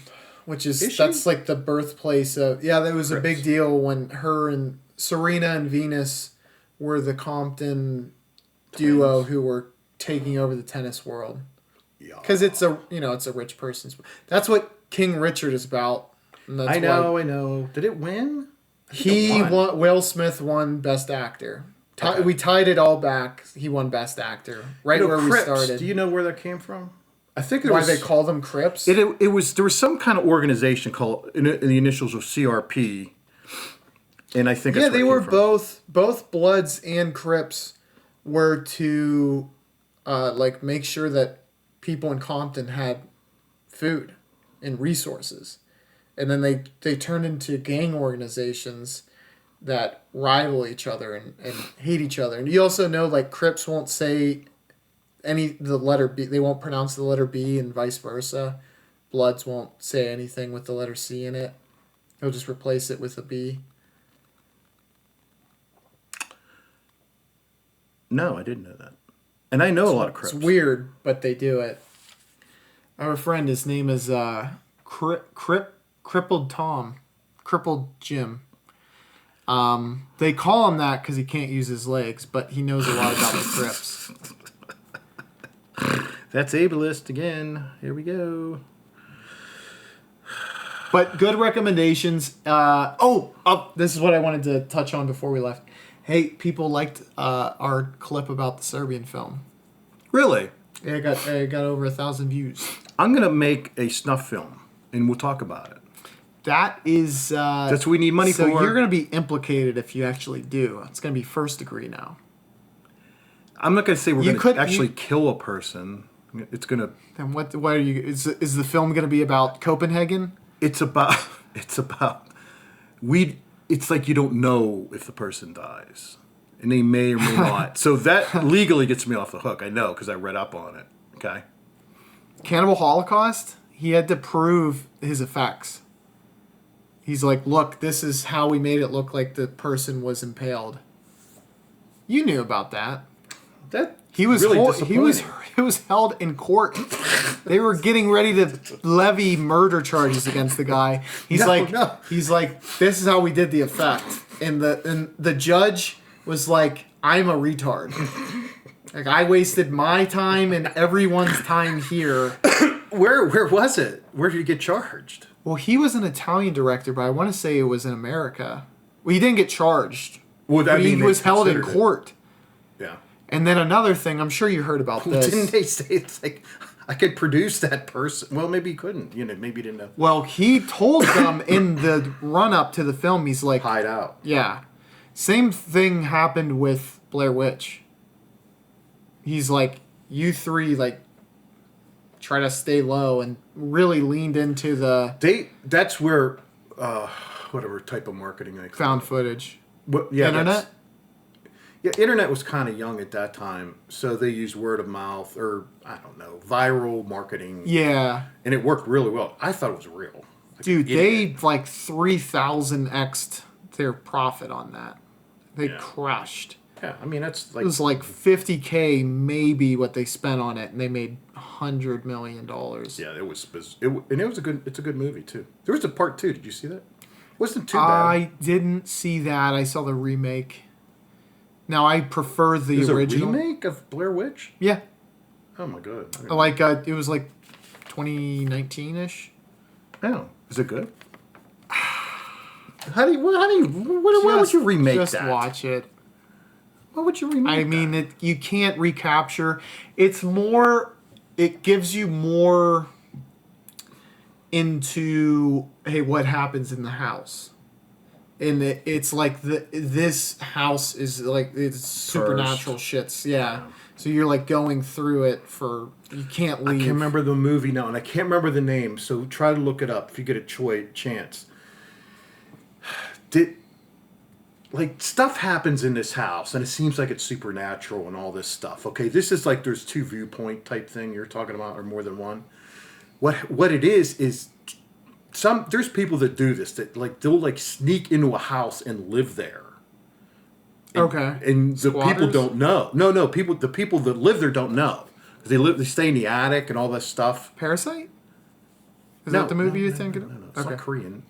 which that's like the birthplace of... Yeah, that was a big deal when her and Serena and Venus were the Compton duo who were taking over the tennis world. Yeah. Because it's a rich person's... That's what King Richard is about. I know. Did it win? He won. Will Smith won Best Actor. Okay. We tied it all back. He won Best Actor where Crips, we started. Do you know where that came from? I think why they call them Crips. There was some kind of organization called in the initials of CRP, and I think they were both Bloods and Crips were to make sure that people in Compton had food and resources. And then they turned into gang organizations that rival each other and hate each other. And you also know, like, Crips won't say the letter B. They won't pronounce the letter B and vice versa. Bloods won't say anything with the letter C in it. They'll just replace it with a B. No, I didn't know that. And I know a lot of Crips. It's weird, but they do it. Our friend, his name is Crippled Tom. Crippled Jim. They call him that because he can't use his legs, but he knows a lot about the Crips. That's ableist again. Here we go. But good recommendations. This is what I wanted to touch on before we left. Hey, people liked our clip about the Serbian film. Really? Yeah, it got over 1,000 views. I'm going to make a snuff film, and we'll talk about it. That is... That's what we need money for. So you're going to be implicated if you actually do. It's going to be first degree now. I'm not going to say we're going to actually kill a person. It's going to... Then what are you... Is the film going to be about Copenhagen? It's like you don't know if the person dies. And they may or may not. So that legally gets me off the hook. I know, because I read up on it. Okay? Cannibal Holocaust, he had to prove his effects. He's like, look, this is how we made it look like the person was impaled. You knew about that. He was held in court. They were getting ready to levy murder charges against the guy. He's like, this is how we did the effect. And the judge was like, I'm a retard. Like, I wasted my time and everyone's time here. Where was it? Where did he get charged? Well, he was an Italian director, but I want to say it was in America. Well, he didn't get charged. Well, but he was held in court. Yeah. And then another thing, I'm sure you heard about this. Didn't they say it's like, I could produce that person? Well, maybe he couldn't. Maybe he didn't know. Well, he told them in the run-up to the film, he's like... Hide out. Yeah. Same thing happened with Blair Witch. He's like, you three, like, try to stay low and really leaned into the... That's where, whatever type of marketing they call found footage. Yeah, Internet? Yeah, internet was kind of young at that time, so they used word of mouth or, I don't know, viral marketing. Yeah. And it worked really well. I thought it was real. Dude, they like 3,000x'd their profit on that. They crushed. Yeah, I mean, that's like... It was like $50K maybe what they spent on it, and they made $100 million. Yeah, it's a good movie, too. There was a part 2. Did you see that? It wasn't too bad. I didn't see that. I saw the remake. Now, I prefer the original. A remake of Blair Witch? Yeah. Oh, my God. Like, it was like 2019-ish. Oh. Is it good? Why would you remake that? Just watch it. Why would you remake I mean, you can't recapture. It's more... It gives you more into, hey, what happens in the house. And it's like this house is like it's supernatural shits, yeah. So you're like going through it you can't leave. I can't remember the movie now, and I can't remember the name. So try to look it up if you get a chance. Stuff happens in this house, and it seems like it's supernatural and all this stuff. Okay, this is like there's 2 viewpoint type thing you're talking about, or more than one. What it is there's people that do this that they'll sneak into a house and live there. And the people don't know. No, the people that live there don't know. They stay in the attic and all this stuff. Parasite? Is that the movie you're thinking of? No. It's not Korean.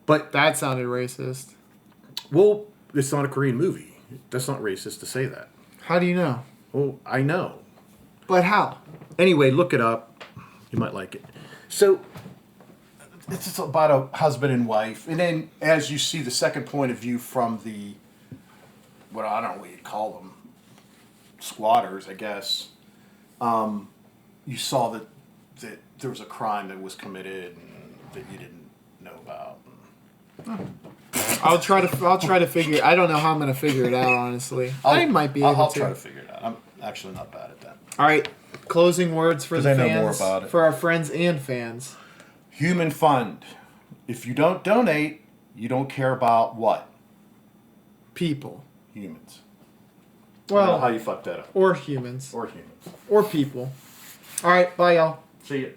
But that sounded racist. Well, it's not a Korean movie. That's not racist to say that. How do you know? Well, I know. But how? Anyway, look it up. You might like it. So... It's just about a husband and wife, and then as you see the second point of view from the, I don't know what you'd call them, squatters, I guess. You saw that there was a crime that was committed and that you didn't know about. I'll try to figure. I don't know how I'm going to figure it out. Honestly, I might be able to. I'll try to figure it out. I'm actually not bad at that. All right, closing words for the fans. I know more about it. For our friends and fans. Human Fund. If you don't donate, you don't care about what? People. Humans. Well, I don't know how you fucked that up. Or humans. Or humans. Or people. All right, bye, y'all. See you.